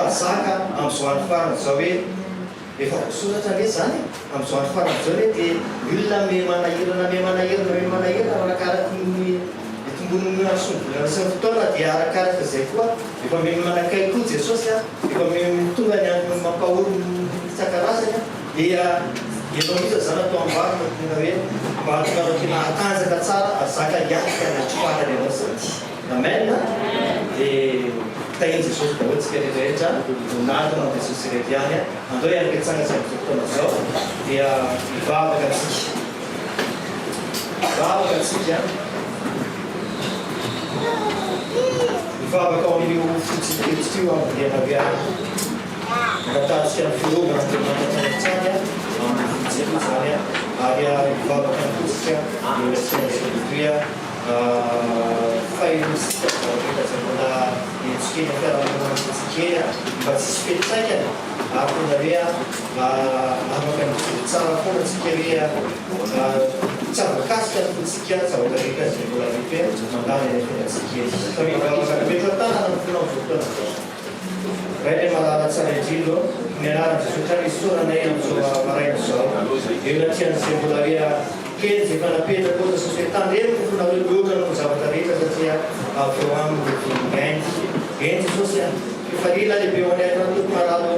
zaka amin'izao andro farany zao hoe efa voasoratra ve zany amin'izao andro farany zao hoe dia olona me manahirana arakaraky ny tombon'ny asombolana sy ny fotoana dia arakaraka izay koa efa me manakay koa Jesosy efa me tonga ny andro mampaorony isan-karazany dia efa misy zany atao ambarina tonga hoe mba hatonga tena atanjaka tsara zaka hiatrika anatrofarany ianao zany amen dia tahiny Jesosy daholo tsika rehetrarehetra natona amin'ny Jesosy rehetra ihany andao hiaraka hitsanga izay amin'izao fotoana zao dia mivavaka atsika mivavaka ao amin'io fotsiketrika io ambolena hoe natatsika ny filovana andriamanitra amin'ny fijery zany ary mivavaka ny fotsika miolasiana zay fahinosika zavatra zay mbola etsokeny fiarahamonina fotsikely mba tsisy fetsaikany ary tena hoe afaka mijery tsara foana tsika hoe tsy avakasika ny fotsika zavatra rehetra zay mbola mety hoe mandany any fiainantsikely fa mivavaka mety tanana ny fona fotoana ray le malala tsara indrindro ny anarany Jesosy ary isoranay amin'izao maraina zao eo natian'izay mbola hoe kely zay fanapetraka oatra sasy hoe tandremo fona hoe loatra no zavatra rehetra satria aveo aminy enty Jesosy farila lehibe ho anay toko maralo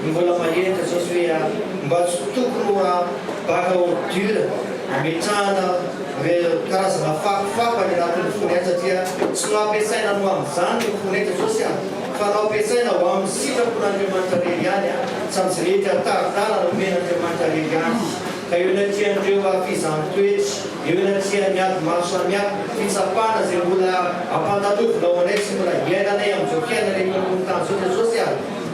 mbola mahenitra Jesosy hoe mba tsy tokony baka ordure ametrahana hoe karazana fakofako any anatin'ny fonay satria tsy no ampiasaina no amin'izany ny fonay Jesosy fa nao ampiasaina ho amin'ny sitrapon'Andriamanitra reny ihany tsy amin'izay rehetra taridala no omen'Andriamanitra reny ihany ka eo natian'ireo fizaham-toetra eo natia miady maro samihafa fitsapana zay mbola ampandalofina ao anay sy mbola hiainanay amin'izao fiainana ekon'ny tany zao Jesosy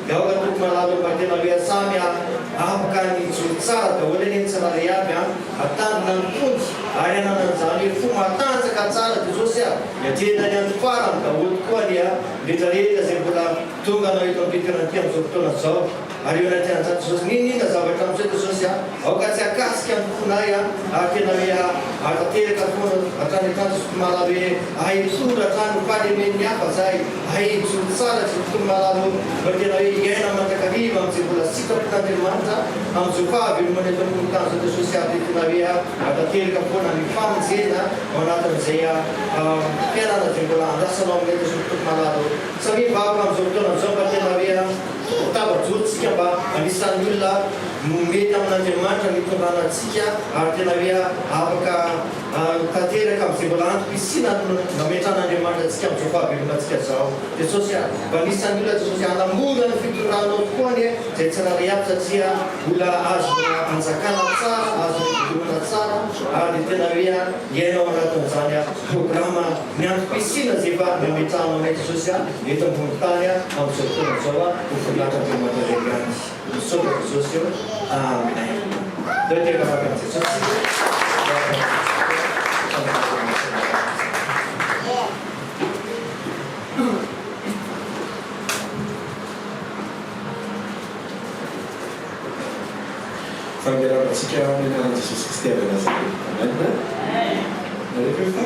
dia aoka toko malalo mba tena hoe samy afaka ny joro tsara daholo eny ny tsirary aby atandrina ny tondy ary ananan'izany hoe fo matanjaka tsara Jesosy hiatrena ny andro farany daholo tokoa ny rehetrarehetra zay mbola tonga anao eto ampitirana ty amin'izao fotoana zao ary eo natian'izany Jesosy ninona zavatra amin'izay Jesosy aoka tsy akasika ny fonay ary tena hoe atateraka foana hatrany Jesosy malalo hoe ahitsora hatrany mpanemen'ny hafa zay ahitsoro tsara tsy tokony malalo mba tena hoe iaina manjakariva amin'izay mbola sitrapon'Andriamanitra amin'izao fahavelomana eto amin'ny tany zao Jesosy aby tena hoe atateraka foana ny famonjena ao anatin'izay fiainana zay mbola andrasanao aminay Jesosy tokony malalo satria vavaka amin'izao fotoana izao mba tena hoe tabajorotsika mba anisan'ny olona mety amin'Andriamanitra mitondranantsika ary tena hoe afaka tanteraka amin'izay mbola antom-pisina nametran'Andriamanitra antsika amin'izao fahavelomantsika zao Jesosy mba anisan'ny olona Jesosy hanamora ny fitondranao tokoa ny zay tsy rary aby satria olona azo anjakana tsara azo fitondrona tsara ary tena hoe iainao anatin'izany programa ny antom-pisina zay efa nametranao anay Jesosy eto ambony tany amin'izao fotoana zao Andriamanitra regany misoka Jesosy eo amen deo tena afaka Jesosy fampiaravantsika amin'ny anarany Jesosy Kristy avy Nazareta amen nareo fa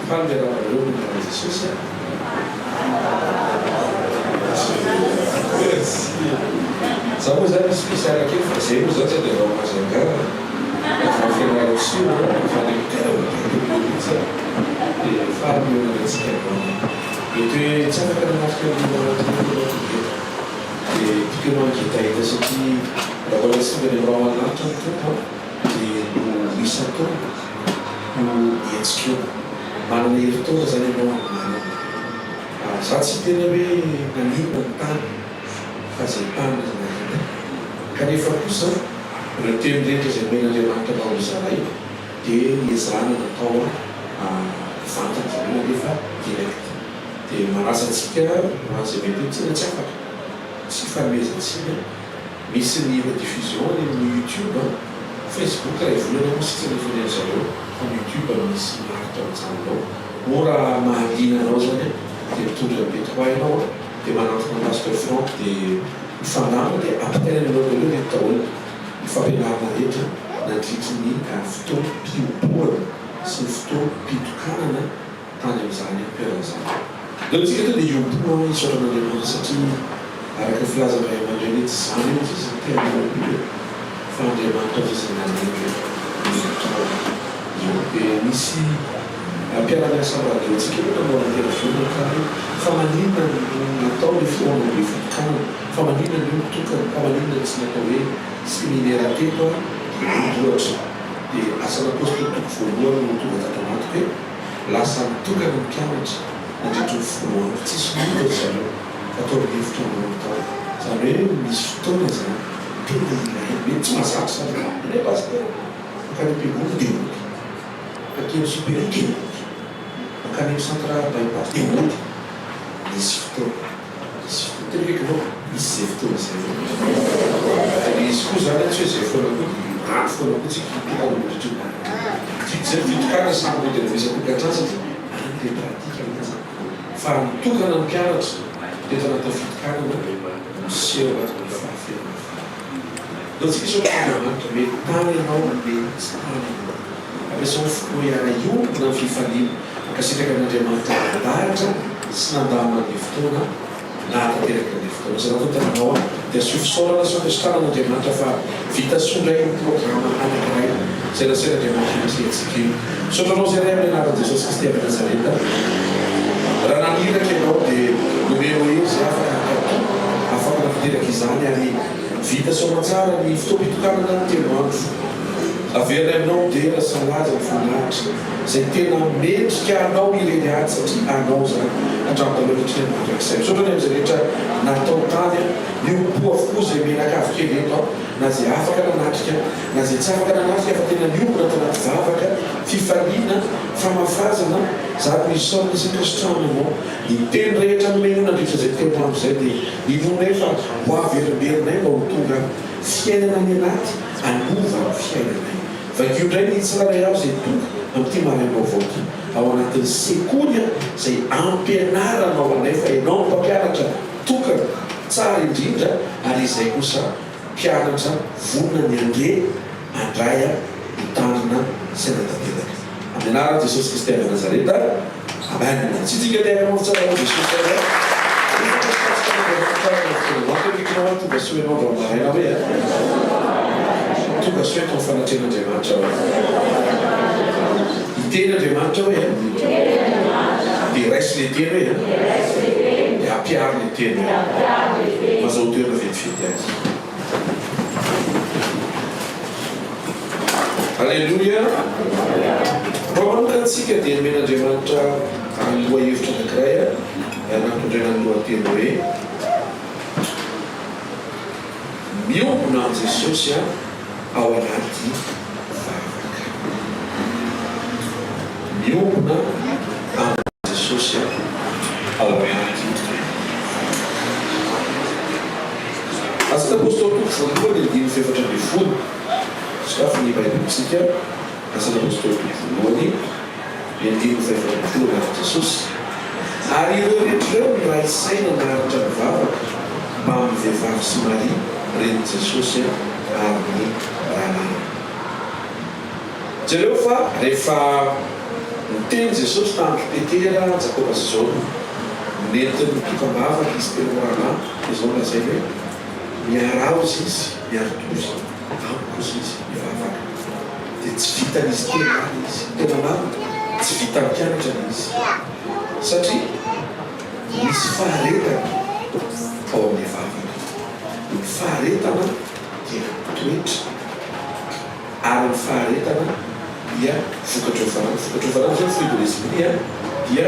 fampiaravanareo amin'ny anarany Jesosy za moa zany misy pisaraka io fa zay moa zany tsy dia vao mazangara fa fianarana sio fa ny tena dia fahamionanatsika mety hoe tsy afaka namarika dia tokony angetaita satria raha mbola tsy tonga ny mrao anaritra ny tompo dia no isan-taona no etsika eo manana herintaona zany ianao amin'nany za tsy tena hoe nanimba ny tany fa zay tany zanahita kanefa kosa raha tenyrehetra zay men'Andriamanitra nao zaray dia ezana natao fantany zany nefa direct dia manasantsika zay mety tsina tsy afaka tsy fanomezantsika misy ny rediffusion amin'ny YouTube Facebook raha ivolana moa sy telefoneny zareo amin'ny YouTube misy marika amin'izanynao mora mahadinanao zany dia mitondra B3 ianao dia manantona pasteur Franck dia mifanama dia ampitenanao daholo ny taolana ny fampianarana rehetra nandritry ny fotoam-pioboana sy ny fotoam-pitokanana tany amin'izany ampiaran'izany leo tsika to dia iomboana isaoran'Andriamanitra satria araka filazana aman-dreny tsy zany io izy tena fa Andriamanitra misy ampiarana radio antsika nanao interview ka fa maninona natao le fiaonana le fotokanana fa maninona ny mitokana fa maninona tsy natao hoe séminaire teto loatra dia asan'apôstôly toko voalohany no tonga tato anaty hoe lasa mitokana ny mpianatra nandritra ny foloandro tsisy mino zareo fatao hevitra amin'ny tao zany hoe misy fotoana zany tena ilay mety tsy mahazatra zany ne pasteur makany am-piangonana dia mody akeny supérieur dia mody makany centre bypass dia mody misy fotoana televekanao misy zay fotoana zay izy koa zany tsy hoe zay foana koa andro foana koa tsika pitanamitritry zay fitokana samy hoe television-kokatrasany le pratika fa mitokana ny mpianatra dia tanatao fitokanana miseho anatin'ny fahafenana do tsika sao Andriamanitra mety tany ianao le tsy tany ampiasao fotoa iara iompona ny fifaliana akasitraka an'Andriamanitra nandahatra sy nandamina ny fotoana nahatanteraka ny fotoana zany totananao dia asio fisaorana sy ampiasitana an'Andriamanitra fa vita sondray ny programa anankiray zay nasera Andriamanitra masetsika io sotranao zay ray amin'ny anaran'i Jesosy Kristy avy Nazareta raha naniraka ianao dia nomero izy afaka nafideraka izany ary vita somatsara ny fotoam-pitokanana ny telo andro avela aminao dia rasalaza ny voninahitra zay tena mendrika anao ireny ady satria anao zany andramotalohatry ny mandrakizay misaotrany amin'izay rehetra natao tany miopo avokoa zay menakavy kely eto na zay afaka nanatrika na zay tsy afaka nanatrika fa tena miompona tanaty vavaka fifaliana famafazana zany misy saona Jesy Kristy aminao ny teny rehetra nomeno nandritra zay telo andro zay dia inonay fa ho averimerinay mba ho tonga fiainana ny anaty anova ny fiainanay vakio ndray ny tsiraray aho zay tonga amin'ity marianao vaoty ao anatin'ny sekoly zay ampianaranao anay fa ianao mpampianatra tokana tsara indrindra ary izay kosa mpianatra vonina ny andre andray mitandrina sy anatanteraka amin'ny anaran'i Jesosy Kristy avy Nazareta amen tsy tika tena tsara Jesosy tonga soenao rao maraina hoe tonga soe tao fanatren'Andriamanitra iteny Andriamanitra hoe dia raisy le teny hoe dia ampiary le teny mazao toerana vetivety azy alleluia raha manomboka antsika dia men'Andriamanitra aloha hevitra anankiray nampitondraina ny lohateny hoe miompona an' Jesosy ao anaty vavaka miompona an' Jesosy ao anaty asana apôstôly toko voalohany ny 5:10 sakafo ny baibolitsika asana apôstôly toko voalohany ny 5:10 anaty Jesosy ary ireo rehetrareo ny raha isaina naharitra ny vavaka mba amin'ny vehivavy sy Maria reny Jesosy ary ny ranana jereo fa rehefa niteny Jesosy tamin'ny Petera Jakoba sy Jona nentin'ny mpitambavaka izy telo rahalahy dia zao lazay hoe miaraozy izy miaritozy amikozy izy mivavaka dia tsy vitan'izy tena izy tena marina tsy vita mpianatra izy satria misy faharetana ao amin'ny vavaka ny faharetana dia toetra ary ny faharetana dia vokatra farany zany fruit de l'esprit dia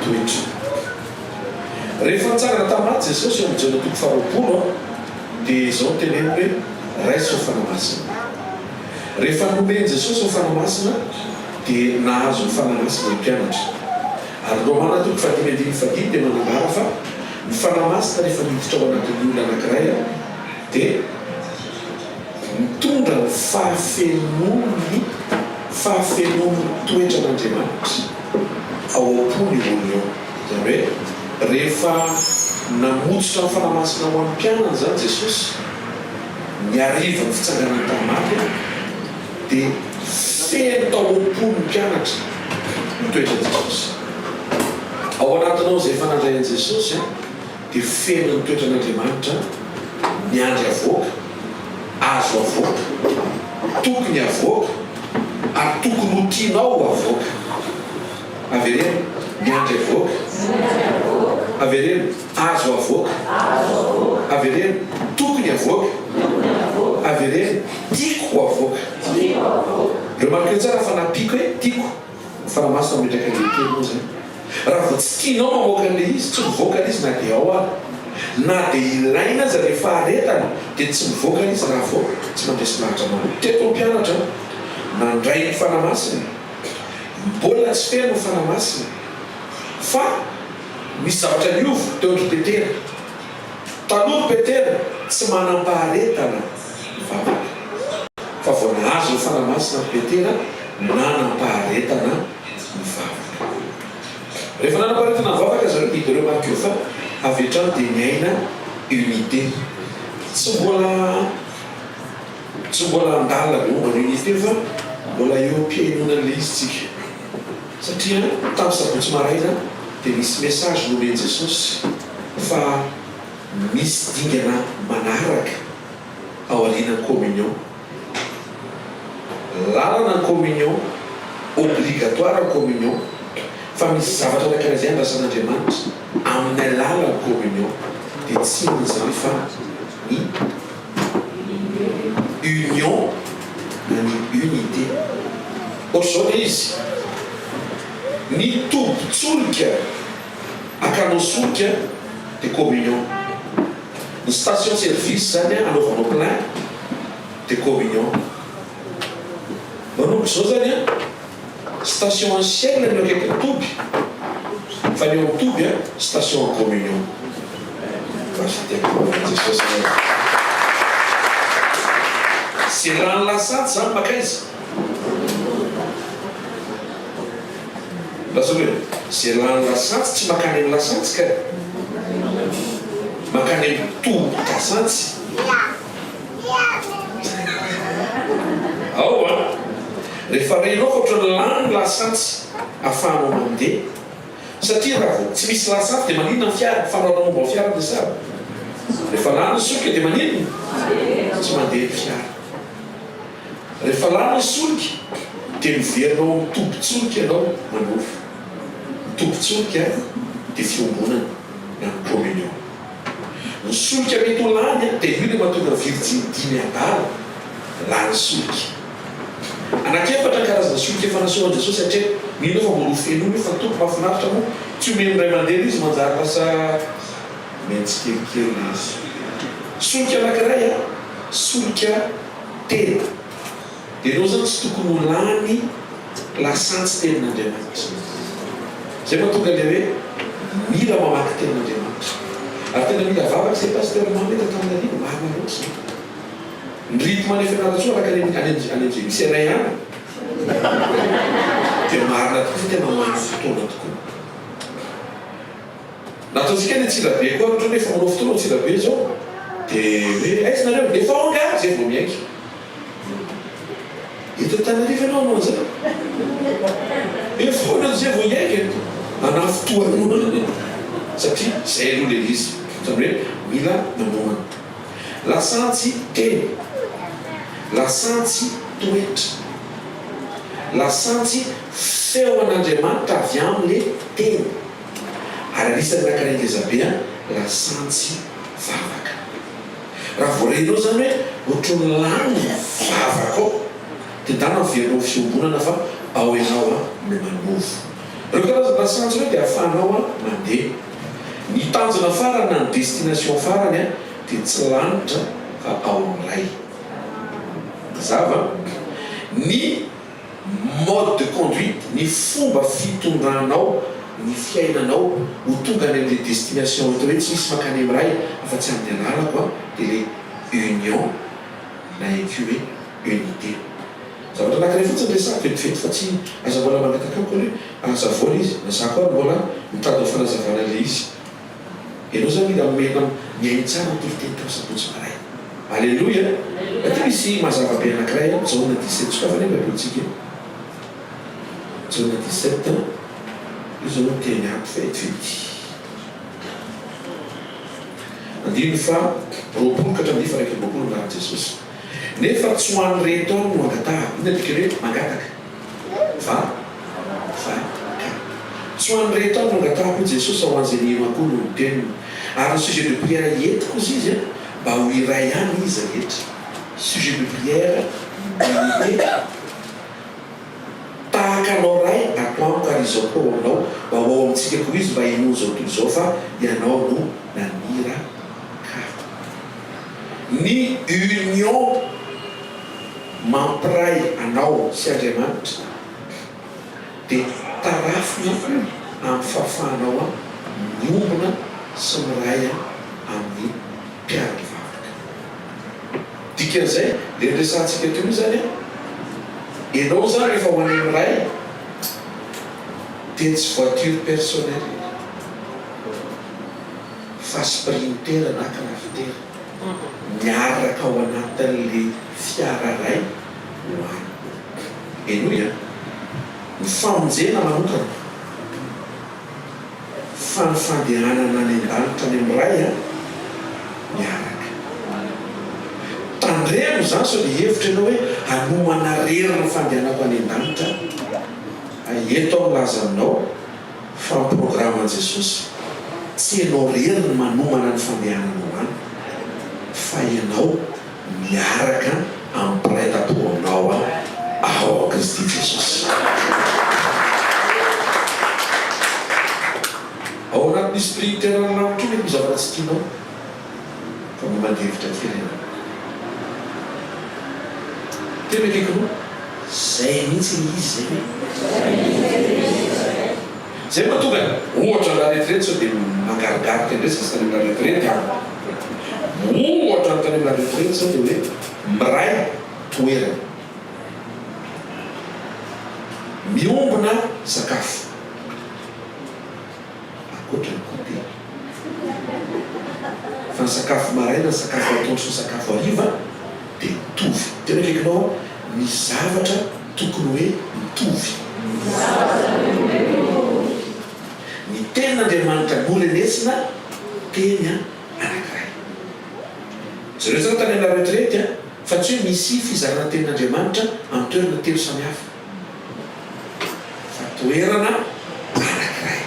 toetra rehefa nitsangana taminaty Jesosy amin'ny jana toko 20 dia zao teneny hoe raisy ho fanamasina rehefa nomeny Jesosy ho fanamasina dia nahazo ny fanamasina ny mpianatra ary Romana toko 10:15 dia manambara fa ny fanamasina rehefa miditra ao anatin'ny olona anankiray dia mitondra ny fahafenon'ny toetra n'Andriamanitra ao am-pony olona eo zany hoe rehefa namotsitra ny fanamasina ho an'ny mpianana zany Jesosy niariva ny fitsanganany tamaty dia feno tao am-pony ny mpianatra ny toetra Jesosy ao anatinao zay fanandrayan'i Jesosy dia feno ny toetran'Andriamanitra miandry avoaka, azo avoaka, tokony avoaka, ary tokony ho tianao avoaka. Avereno miandry avoaka, avereno azo avoaka, avereno tokony avoaka, avereno tiako avoaka. Remarquez tsara fa napiko hoe tiako faramasina mitraka lehibe moa zany. Raha vao tsy tianao mamoaka an'ilay izy, tsy mivoaka izy na dia ao ary. Na dia ilaina aza rehefa aretana dia tsy mivoaka izy raha vao tsy mandresy lahatra manao. Teto mpianatra nandray ny fanamasina, mbola tsy feno ny fanamasina, fa misy zavatra niovo teo andry Petera. Taloha Petera tsy manam-paharetana mivavaka, fa vao nahazo ny fanamasina Petera nanam-paharetana mivavaka. Rehefa nanam-paharetana mivavaka zareo dia hitareo marikeo fa avy hatrany dia miaina unité. Tsy mbola andalina be momba ny unité fa mbola eo am-piainonan'ilay izy tsika. Satria tamin'ny sabotsy maraina dia misy message nomeny Jesosy fa misy dingana manaraka ao aorian'ny communion. Lalana ny communion, obligatoire ny communion, fa misy zavatra anankiray andrasan'Andriamanitra amin'ny alalan'ny communion dia tsy inona fa ny union na ny unité. Ohatr'izao ilay izy ny tombon-tsolika akanao solika dia communion. Ny station service zany anaovanao plein dia communion. Manomboka izao zany station ancienne no akaiky ny toby, fa ny eo amin'ny toby station en communion. C'est raha ny lasantsy zany makaiza. Lazao hoe c'est raha ny lasantsy tsy makany amin'ny lasantsy ka makany amin'ny tombon-dasantsy. Ao rehefa renao fa ohatran'ny lany lasantsy ahafahanao mandeha. Satria raha vao tsy misy lasantsy dia maninona ny fiara, fanaonao momba ny fiara dia sara. Rehefa lany ny solika dia maninona tsy mandeha ny fiara. Rehefa lany ny solika dia miverinao amin'ny tombon-tsolika ianao manofo. Ny tombon-tsolika dia fiombonana na ny communion. Ny solika mety ho lany dia io ilay mahatonga virginy dimy adala lany solika. Anakefatra karazana solika efa nasoan'i Jesosy satria mino fa mbola ho fenony fa tompo mahafinaritra moa tsy omeny ray mandeha izy manjary lasa mentsikelikely izy. Solika anankiray solika tena. Dia ianao zany tsy tokony ho lany lasantsy tenin'Andriamanitra. Zay mahatonga ilay hoe mila mamaky tenin'Andriamanitra. Ary tena mila vavaka izay pasteur mamety tamin'ny alina marina loatra. Ny rythme any fianarantsoa araka any amin'izay misy anay ihany dia marina tokoa fa tena manana fotoana tokoa. Nataontsika ny Antsilabe koa ohatran'ny hoe efa manao fotoana Antsilabe zao dia hoe aizinareo efa ao anga zay vao miaiky. Eto Antananarivo ianao anao an'izay efa ao zay vao iaiky anafotoanao satria zay aloha ilay izy zany hoe mila mamoana. Lasantsy teny, lasantsy toetra, lasantsy feo an'Andriamanitra avy amin'ilay teny. Ary anisan'ny anankiray ngezabe lasantsy vavaka. Raha vao renao zany hoe ohatran'ny lany vavaka ao dia dana miverinao fiombonana fa ao ianao no manovo. Ireo karazana lasantsy hoe dia ahafahanao mandeha. Ny tanjona farany na ny destination farany dia tsy lanitra fa ao amin'ilay. Mazava ny mode de conduite, ny fomba fitondranao, ny fiainanao ho tonga any amin'ilay destination ohatra hoe tsy misy makany amin'ray afa-tsy amin'ny alalako dia ilay union na eky hoe unité. Zavatra anankiray fotsiny resaka vetivety fa tsy aza mbola mangataka hoe azavoana izy na za koa mbola mitady fanazavana ilay izy. Ianao zany mila omena miainy tsara nytoloteny tao sabotsy maraina. Alleluia. Aty misy mazava be anankiray Jaona 17 sokafana eny babilontsika Jaona 17 io zao no teny ampy vetivety. andiny fa roapolo ka hatramin'ny fa raiky roapolo raha Jesosy nefa tsy ho an'ny reto ao no angatahako iny atika hoe mangataka va tsy ho an'ny reto ao no angatahako io Jesosy ao an'izay niemakoa no teniny ary ny sujet de prière entiko izy izy mba ho iray any izy rehetra sujet de prière unité tahakanao ray atoamiko ary izao koa anao mba ho ao amintsika koa izy mba hino zao toy izao fa ianao no nanira ka ny union mampiray anao sy Andriamanitra dia tarafina amin'ny fahafahanao a miombona sy miray amin'ny mpiara-mivavaka dikan'izay le resantsika teo zany ianao zany rehefa ho any miray dia tsy voiture personnelle fa sprinter na caractère miaraka ao anatin'le fiara ray ho any enoia ny famonjena manokana fa ny fandehanana any an-danitra any amin'ny ray a miaraka tandremo zany so le hevitra ianao hoe hanomana rerina ny fandehanako any an-danitra eto milaza aminao fa ny programme Jesosy tsy ianao rerina manomana ny fandehananao any fa ianao miaraka amin'ny mpiray-tam-po aminao ao Kristy Jesosy ao anatin'ny spirituel lavitra mety mizavana tsy tianao fa mandevitra kely ianao tena lekino zay mihitsy ny izy zay mahatonga ohatra la retraite sao dia mangarigarika indray sasany amina retraite ohatra ny tany amina retraite sao dia hoe miray toerana miombona sakafo akoatra ny kote fa ny sakafo maraina ny sakafo atoandro sy ny sakafo hariva dia mitovy tena lekinao ny zavatra tokony hoe mitovy ny ten'Andriamanitra norenesina teny anankiray zareo zany tany amina retraite fa tsy hoe misy fizarana ten'Andriamanitra amin'ny toerana telo samihafa fa toerana anankiray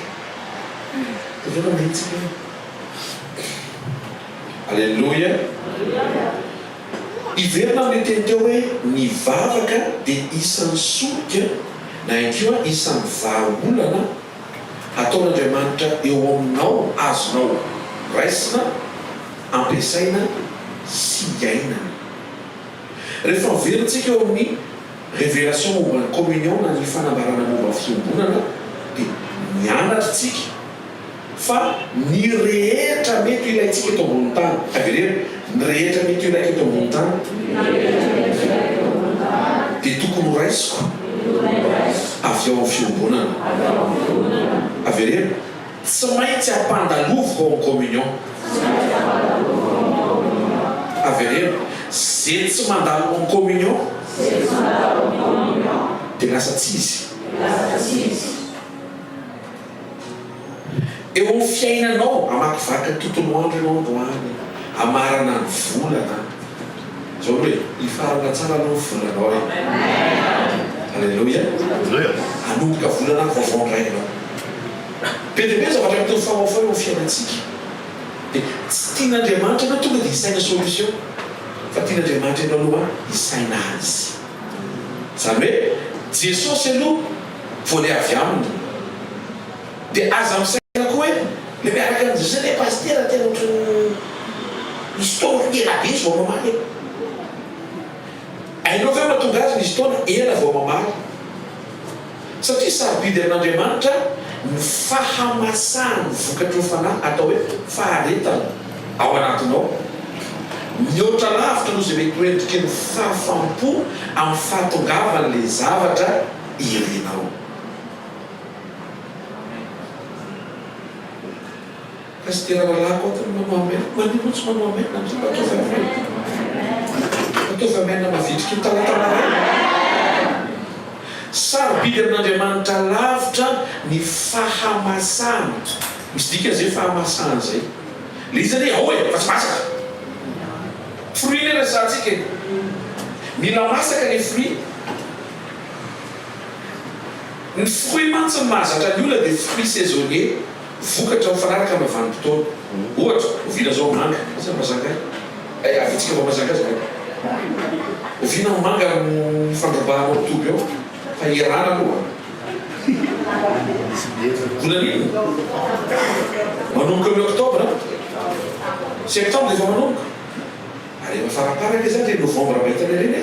toerana mahitsika alleluia iverina amin'ny teny teo hoe ny vavaka dia isan'ny solika na inkeo isan'ny vahaolana ataon'Andriamanitra eo aminao azonao raisina ampiasaina sy iainana rehefa miverintsika eo amin'ny révélation momba ny communion na ny fanambarana momba fiombonana dia mianatra tsika fa ny rehetra mety ilayntsika eto ambony tany averena ny rehetra mety ilaika eto ambony tany dia tokony ho raisiko avy ao amin'ny fiombonana averena tsy maintsy hampandaloviko ao amin'ny communion averena zay tsy mandalo amin'ny communion dia lasa tsy izy eo amin'ny fiainanao amakivaky tontolo andro ianao androany amarana ny volana zao hoe ifarana tsara anao ny volanao e alleluia anomboka volana ny vaovao ndray ianao be dia be zavatra mitony famaofao eo amin'ny fiainantsika dia tsy tian'Andriamanitra ianao tonga dia isaina solution fa tian'Andriamanitra ianao aloha isaina azy zany hoe Jesosy aloha voale avy aminy dia aza misaina koa hoe le miaraka an' Jesosy le pastera tena ohatrany historia ela be izy vao mamaly ainao ve mahatonga azy ny historia ela vao mamaly satria sarobidy amin'Andriamanitra ny fahamasahany vokatry ny fanahy atao hoe faharetana ao anatinao mihoatra lavitra no zay mety hoendrika ny fahafampo amin'ny fahatongavan'le zavatra irenao pastera lalako atany manoamena manino tsy manoamena ataovamena mavitrika ny talatanara sarobidy amin'Andriamanitra lavitra ny fahamasahana misy dika zay fahamasahana zay le izy anie ao e fa tsy masaka fruit le resatsika mila masaka le fruit ny fruit mantsy mahazatra ny olona dia fruit saisonnier vokatra mifanaraka amin'ny vanim-potoana ohatra ovina zao manga sa mazanga avitsika fa mazanga azy ovina manga fandrabahanao toby ao fa irana aloha volan'iny manomboka amin'ny octobre septembre dia efa manomboka ary efa faraparaka zany le novembre mahitana reny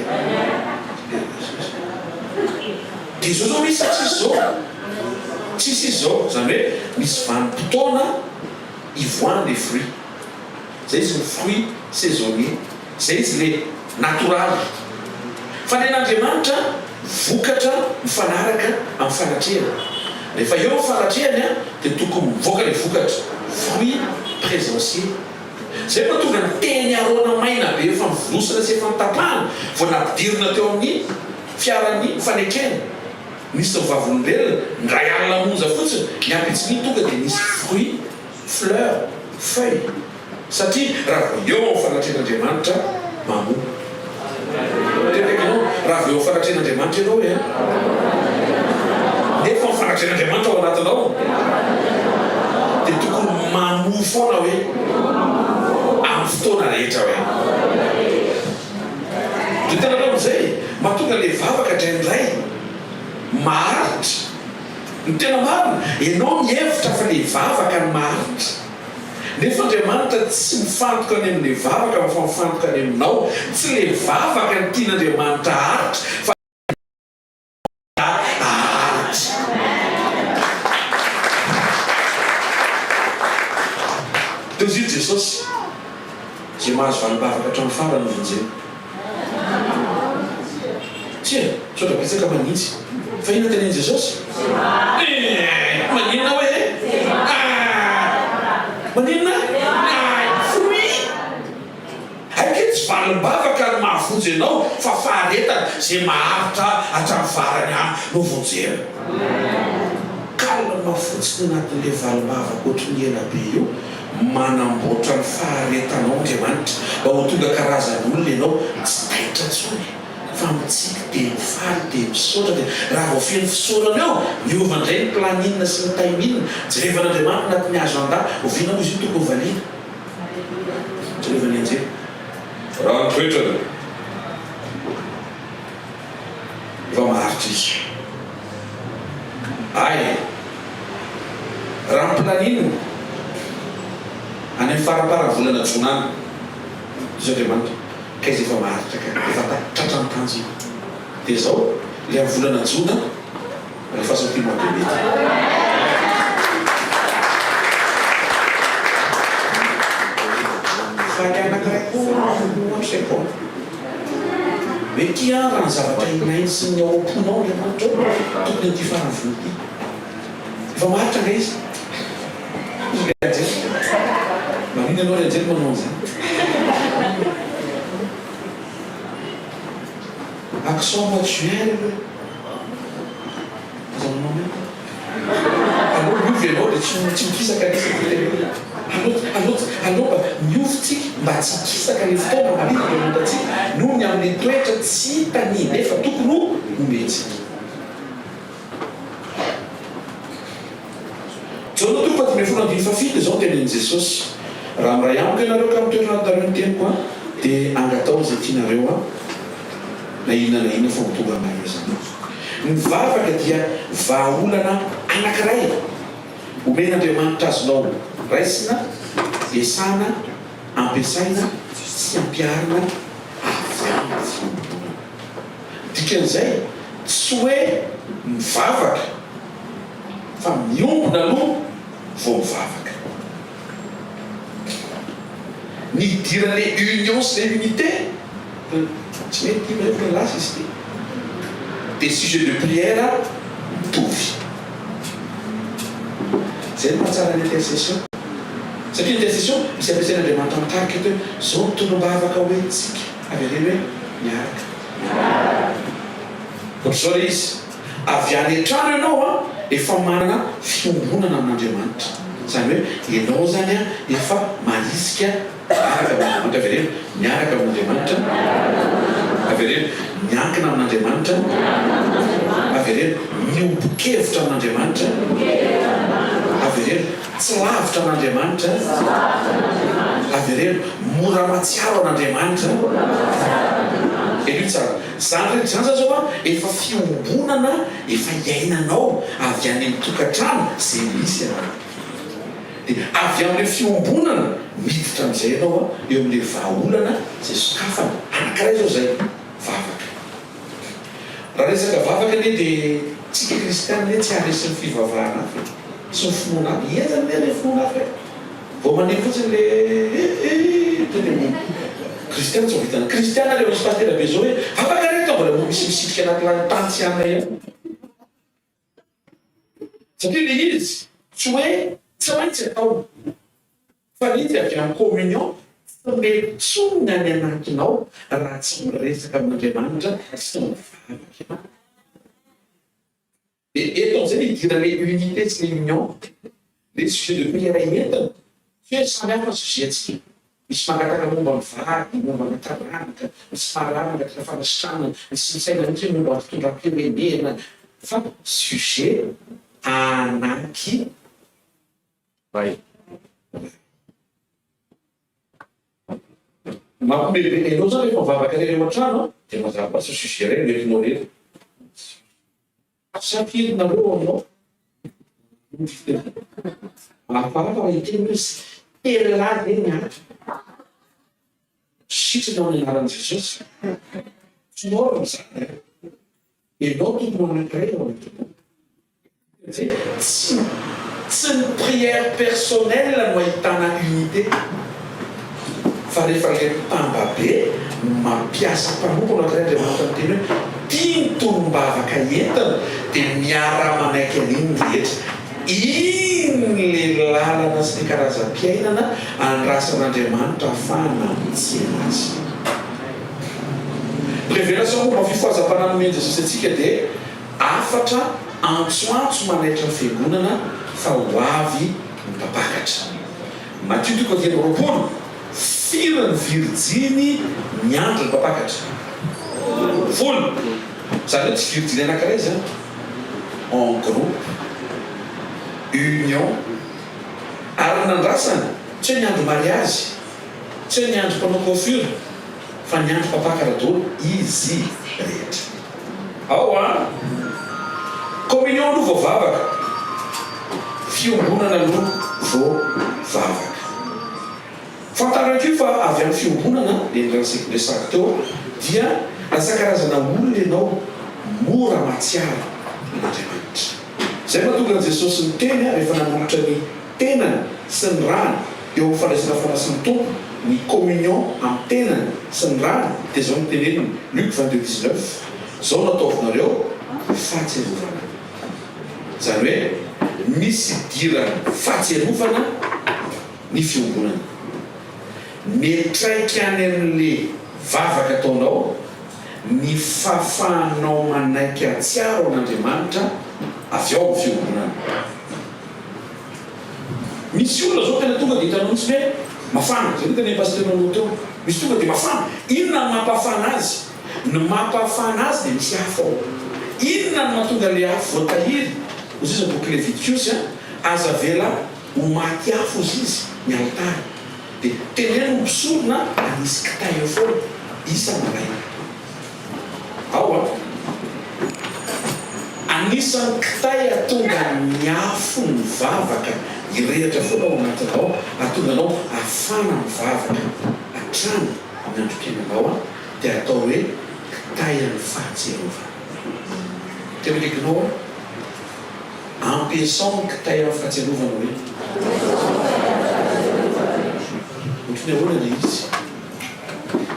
dia zao zao misy tsisy zao zany hoe misy vanim-potoana ivoany le fruit zay izy ny fruit saisonnier zay izy le natoraly fa ny n'Andriamanitra vokatra mifanaraka amin'ny fanatrehana rehefa eo fanatrehany dia tokony mivoaka le vokatra fruit présentier zay mahatonga ny teny arona maina be efa mivolosana sy efa mitapahana vao nampidirina teo amin'ny fiaran'ny fanetrena misy vavolombelona ndray alina monja fotsiny ny ampitsiny tonga dia misy fruit fleur feuille satria raha vo eo amin'ny fanatren'Andriamanitra mamoa tetekanao raha vo eo amin'ny fanatren'Andriamanitra ianao e nefa ny fanatren'Andriamanitra ao anatinao dia tokony mamoa foana hoe amin'ny fotoana rehetra hoe dia tena nao am'izay mahatonga le vavaka draindray maharitra ny tena marina ianao mihevitra fa le vavaka ny maharitra nefa Andriamanitra tsy mifantoka any amin'le vavaka fa mifantoka any aminao tsy le vavaka ny tian'Andriamanitra haritra fa haritra teo izy Jesosy zay mahazo valim-bavaka hatramin'ny farany no vonjeny tsia sotra betsaka manintsy fa ina teneny Jesosy maninona hoe maninona fruit haike tsy valim-bavaka ny mahavonjy anao fa faharetana zay maharitra hatramin'ny farany any no vonjena kalina mafotsiny anatin'le valim-bavaka ohatry ny ela be io manamboatra ny faharetanao Andriamanitra mba ho tonga karazan'olona ianao tsy taitra tsony fa mitsika dia mifaly dia misaotra dia raha vao fiany fisaorana eo miova indray ny planinina sy ny taiminina jerevan'Andriamanitra anatin'ny azo anda oviana moa izy io tokony valiana jerevany anjely raha nytoetrana efa maharitra izy ay raha nyplaninina any amin'ny faraparany volana jonany izy Andriamanitra ka izy efa maharitra ka efa tratran'ny tanjo dia zao le amin'ny volana jona rehefa sampimo de mety faly anankiray am'septembre mety raha ny zavatra inainy sy ny ao am-ponao Andriamanitra tokony aty farany volonty efa maharitra nga izy manino anao le anjely manao an'izany accent mutuel azanao me aloha miovy ianao dia tsy mikisaka aloha miovitsika mba tsy kisaka le fotoana malitatsika noho ny amin'ny toetra tsy hitany nefa tokony ho ometsika jaona toko fatimey folo andiny fafito zao teneny Jesosy raha miray amiko ianareo ka mitoetra anatareo ny teniko a dia angatao zay tianareo a na inona na inona fa mitonga amaezana ny vavaka dia vahaolana anankiray omen'Andriamanitra azonao raisina esana ampiasaina sy ampiarina avy amin'ny dikan'izay tsy hoe mivavaka fa miombona aloha vao mivavaka ny idiran'le union sy le unité tsy mety mrehefa lasa izy dia sujet de prière mitovy zay no mahatsara ny intercession satria intercession misy ampiasain'Andriamanitra mitarika eto hoe zao nitonom-bavaka hoe tsika avy areny hoe miaraka ohatr'izao izy avy any an-trano ianao a efa manana fiombonana amin'Andriamanitra Zany hoe ianao zany a efa marisika miaraka amin'Andriamanitra avereno miaraka amin'Andriamanitra avereno miankina amin'Andriamanitra avereno miombo-kevitra amin'Andriamanitra avereno tsy lavitra amin'Andriamanitra avereno mora matsiaro an'Andriamanitra tsara zany rehetra zany zao a efa fiombonana efa iainanao avy any amin'ny tokantrano zay misy ianao dia avy amin'ilay fiombonana miditra amin'izay ianao a eo amin'ilay vahaolana zay sokafana anankiray zao zay vavaka raha resaka vavaka anie dia tsika kristianina anie tsy aresin'ny fivavahana hafa sy ny finoana aby iezany le finoana hafa vao maneho fotsiny le kristiana tsy vitana kristiana le misy pastera be zao hoe vavaka reto mbola misy misitrika anaty tany tsy anay satria le izy tsy hoe tsy maintsy atao fa izy avy amin'ny communion tsy metsonina any anatinao raha tsy miresaka amin'Andriamanitra sy mivavaka eto am'izay le idirana unité sy le union le sujet de prière entana fe samy hafa sujet tsika misy mangataka momba mivaky momba mitaranaka misy marana mangataka fanasitranana misy misaina mihitsy momba fitondram-pirenena fa sujet anaky mampibebe anao zany rehefa mivavaka reny an-trano dia mazava sy sujet reny metinao rery safirinareo aminao afafa iteny hoe tela reny atra sitrana amin'ny anaran'i Jesosy tsy mora mizany ianao tompony anankiray ao tsy ny prière personnelle no ahitana unité fa rehefa ilay mpambabe mampiasa mpanompo anankiray Andriamanitra miteny hoe tia tolombavaka entana dia miara-manaiky an'iny rehetra iny le lalana sy ny karazam-piainana andrasan'Andriamanitra ahafahana mitsena azy révélation momba fifohazam-pananomen Jesosy atsika dia afatra antsoantso manaitra ny fiangonana fa ho avy mipapakatra Matthieu 5:20 firy ny virjiny miandry ny papakatra folo zany hoe tsy virjiny anankiray zany en groupe union ary nandrasana tsy hoe niandro mariazy tsy hoe niandro mpanao coiffure fa niandro papakatra daholo izy rehetra ao a communion aloha vao vavaka fiombonana aloha vao vavaka fantarako io fa avy amin'ny fiombonana resaka teo dia lasa karazana olona ianao mora matsiaro n'Andriamanitra zay mahatonga Jesosy ny teny rehefa nanolotra ny tenany sy ny rany eo amin'ny fandraisana fanasiny tompo ny communion amin'ny tenany sy ny rany dia zao ny teneniny Luc 22:19 zao nataovinareo fahatserovana zany hoe misy dirany fahatserovana ny fiombonana metraiky any amin'le vavaka ataonao ny fahafahanao manaiky atsiaro an'Andriamanitra avy ao amin'ny fiombonana misy olona zao tena tonga dia hitanao hoe mafana zay tena pasteur nanao teo misy tonga dia mafana inona ny mampafana azy ny mampafana azy dia misy afo ao inona ny mahatonga le afo voatahiry ozy izy boky Levitikosy aza vela ho maty afo izy izy ny altary dia teneno misorona anisy kitay eo foana isa maraina ao anisan'ny kitay atonga ny afo ny vavaka irehatra foana ao anatinao atonga anao afana mivavaka atrano amin'ny androm-piainanao dia atao hoe kitay amin'ny fahatserovana tena kekinao ampiasao ny kitay amin'ny fahatserovana hoe otrany ahoana le izy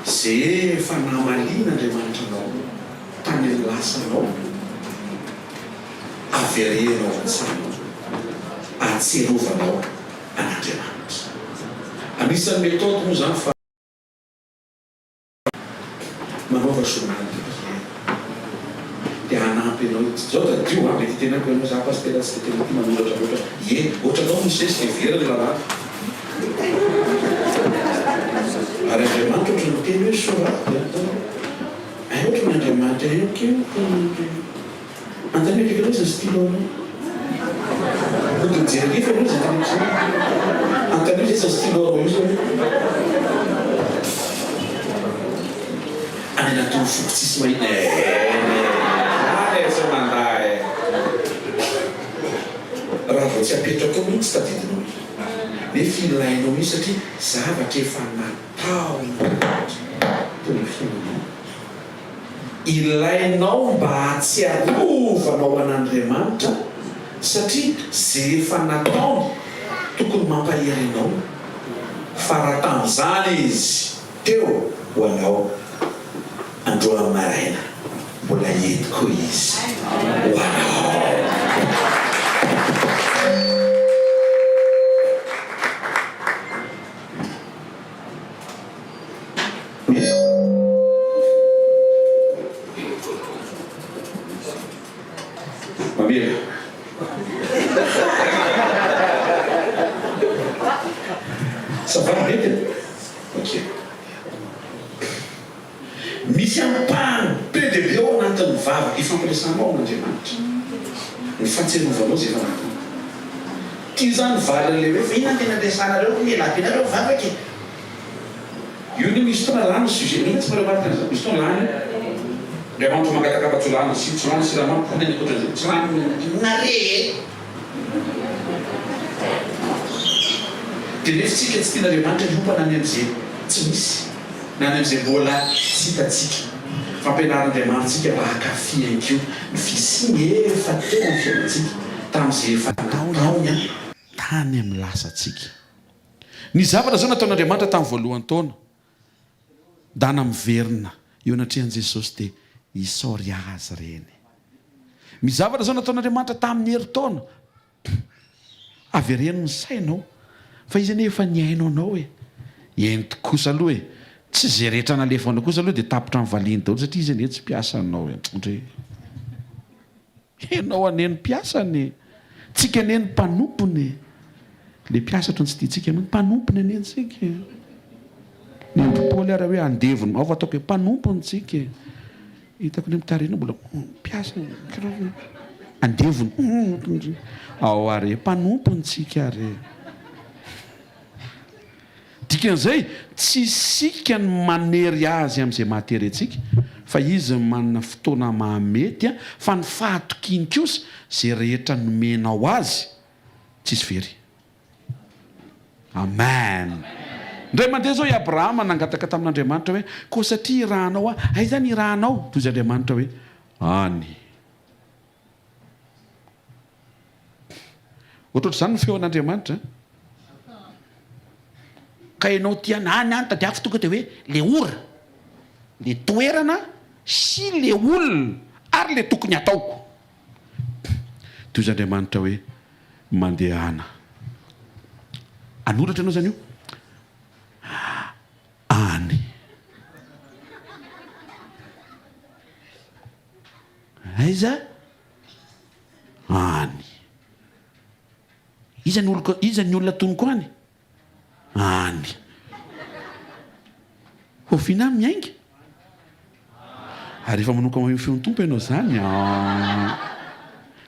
zay efa namalina Andriamanitra anao tany lasanao averenao antsanao atserovanao an'Andriamanitra anisan'ny méthode moa zany fa manaova journal de prière dia anampy manampy anao zao tadio mety tenako ianao za pastera tsy tetena ty manolotra loatra ohatranao misesy everiny lalàna ary andriamanitra ohatry ny teny hoe sora ohatry ny andriamanitra antany hoe kekaloha za stilo anao otojerekefa anao za antany hoe za stilo anao io zany any anatin'ny foko tsisy mahina sa manday raha vao tsy apetraka ao mihitsy tadidinao hoe filainao io satria zavatra efa natao ilainao mba hatsiarovanao an'Andriamanitra satria zay efa nataony tokony mampahery anao fa raha tamin'izany izy teo ho anao androany maraina mbola entiko izy ho anao Mamira. Ça va bien? Ok. Misy ampahany be dia be ao anatin'ny vava ifampiresanao amin'Andriamanitra ny fahatserovanao zay efa natao tia zany valin'le hoe ina tena ampiasanareo mielabenareo vavaka io ny misy tona lany sujet mihitsy mareo marika an'izao misy tona lany Andriamanitra mangatakabatsolana sy tsolana siramamy poneny ohatran'izay tsolana nare dia nefitsika tsy tian'Andriamanitra niompana any amin'izay tsy misy na any amin'izay mbola tsy hitatsika fampianaran'Andriamanitsika mba hakafiankio ny fisiny efa teo amin'ny fiainantsika tamin'izay efa taony tany amin'ny lasantsika ny zavatra zao nataon'Andriamanitra tamin'ny voalohany taona dana miverina eo anatrehan Jesosy dia isaory azy reny mizavatra zao nataon'Andriamanitra tamin'ny herintaona avereno ny sainao fa izy nefa niainao anao ento kosa aloha tsy zay rehetra nalefanao kosa aloha dia tapitra amin'ny valiany daholo satria izy ane tsy mpiasa anao ndre enao aneny mpiasany tsika aneny mpanompony le mpiasa otrany tsy tiatsika mpanompony anentsika ny Paoly ara hoe andevony ao ataoko hoe mpanompony tsika hitako ny mitarina mbola mpiasa andevony ao are mpanompony tsika are dikan'izay tsy sika ny manery azy amin'izay mahatery antsika fa izy manana fotoana mahamety fa ny fahatokiny kosa zay rehetra nomenao azy tsisy very amen ndray mandeha zao i Abrahama nangataka tamin'Andriamanitra hoe ko satria irahanao aiza ny irahanao toy izy Andriamanitra hoe any ohatrohatr'izany ny feon'Andriamanitra ka ianao tiana any tadiako tonga dia hoe le ora le toerana sy le olona ary le tokony ataoko toy izy Andriamanitra hoe mandehana anoratra ianao zany io any aiza any iza ny olona tonoko any any hoviana miainga ary efa manoka maheno feon'ny tompo ianao zany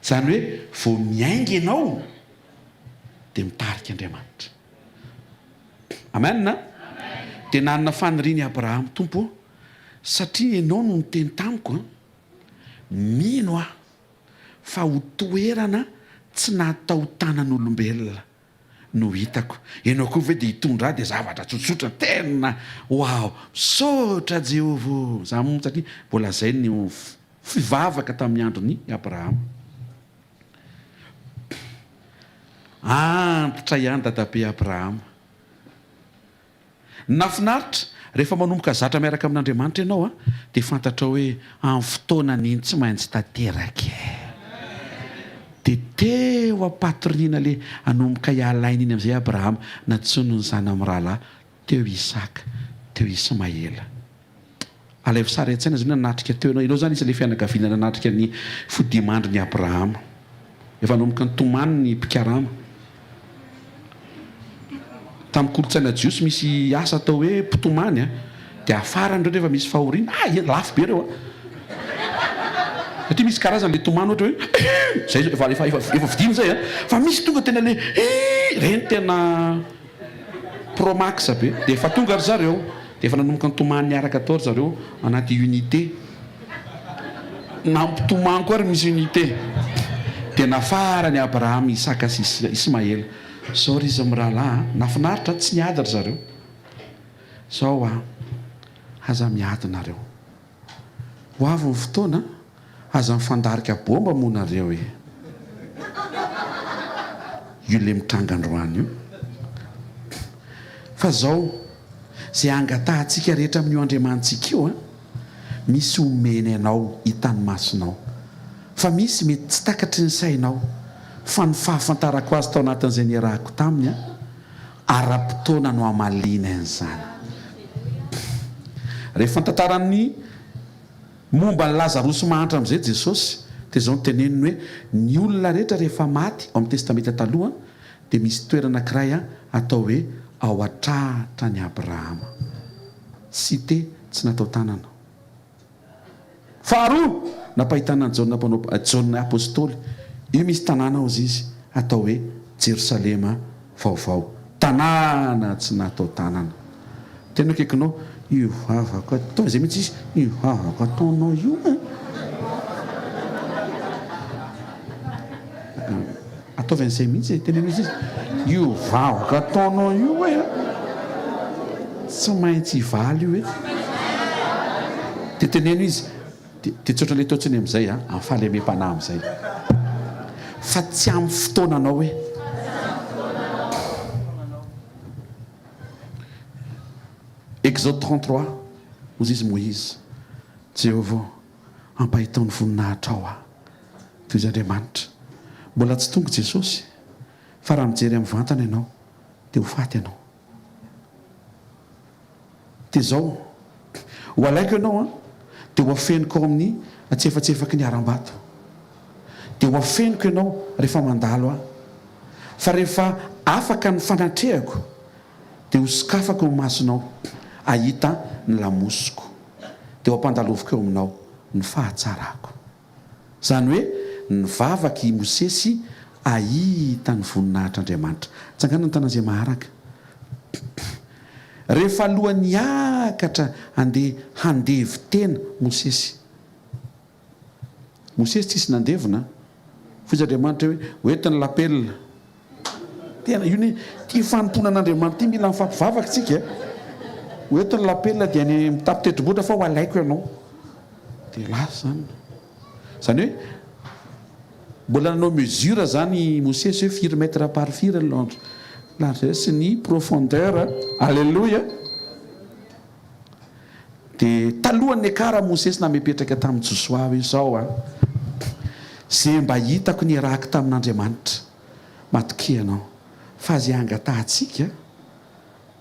zany hoe vao miainga ianao dia mitarika Andriamanitra amenna dia nanana faniriany Abrahama tompo satria ianao no niteny tamiko mino fa ho toerana tsy natao tanan'olombelona no hitako ianao koa ve dia hitondra dia zavatra tsotsotra tena wow misaotra Jehovah za satria mbola zay ny fivavaka tamin'ny androny Abrahama antitra ihany dadabe Abrahama nafinaritra rehefa manomboka zatra miaraka amin'Andriamanitra ianao dia fantatra hoe amin'ny fotoana niny tsy maintsy tanteraka dia teo ampatoriana le anomboka hialaina iny amin'izay Abrahama natsono ny zana amin'ny rahalahy teo Isaka teo Ismaela alay sary an-tsaina zany nanatrika teo ianao zany isy le fianakaviana nanatrika ny fodimandry ny Abrahama efa nanomboka ny tomany ny mpikarama tamin'ny kolotsaina jiosy misy asa atao hoe mpitomany dia afara andreo rehefa misy fahoriana lafo be reo satria misy karazana le tomany ohatra hoe zay efa vidiny zay fa misy tonga tena le reny tena promax be dia efa tonga ry zareo dia efa nanomboka ny tomany niaraka atao ry zareo anaty unité na mpitomany koa ry misy unité dia nafara ny Abrahama Isaka sy Ismaela sao ry izy mirahalahy nafinaritra tsy niady ry zareo sao aza miady nareo ho avy ny fotoana aza mifandarika bomba moa nareo io le mitranga androany io fa zao zay angatahantsika rehetra amin'io andriamantsika io misy omeny anao hitany masonao fa misy mety tsy takatry ny sainao fa ny fahafantarako azy tao anatin'izay niarahako taminy ara-potoana no amalina an'izany rehefa tantaran'ny momba ny Lazarosy mahantra amin'izay Jesosy dia zao noteneniny hoe ny olona rehetra rehefa maty ao amin'ny testamenta taloha dia misy toerana anankiray atao hoe ao atrahatra ny Abrahama cité tsy natao tanana faharoa napahitana ny Jaona apôstôly io misy tanàna ozy izy atao hoe Jerosalema vaovao tanàna tsy natao tanana tena kekinao io vavaka atao zay mihitsy izy io vavaka ataonao io ataovy an'izay mihitsy tenena izy io vavaka ataonao io tsy maintsy hivaly io dia teneno izy dia tsotra le taotsiny amin'izay amin'ny fahalemem-panahy amin'izay fa tsy amin'ny fotoananao hoe Exode 33 ozy izy Moïse Jéhovah ampahitao ny voninahitra ao toy izy Andriamanitra mbola tsy tonga Jesosy fa raha mijery amin'ny vantana ianao dia ho faty ianao dia zao ho alaiko ianao dia ho afeniko ao amin'ny atsefatsefaky ny aram-bato dia ho afeniko ianao rehefa mandalo fa rehefa afaka ny fanatrehako dia ho sokafako ny masonao ahita ny lamosiko dia ho ampandalofiko eo aminao ny fahatsarako zany hoe ny vavaky Mosesy ahita ny voninahitr'Andriamanitra tsangana ny tanazay maharaka rehefa alohan'ny hiakatra andeha handevy tena Mosesy tsisy nandevina fa izy Andriamanitra hoe hoentiny lapelina tena io ny tia fanompona an'Andriamanitra ty mila mifampivavaka tsika hoentiny lapelina dia ny mitapy tendrombohitra fa ho alaiko ianao dia lasa zany hoe mbola nanao mesure zany Mosesy hoe 4 mètres par 4 largesse ny profondeur alleluia dia talohan'ny ekara Mosesy namepetraka tamin'ny Josoa izao zay mba hitako ny rahako tamin'Andriamanitra matokeanao fa zay angatahantsika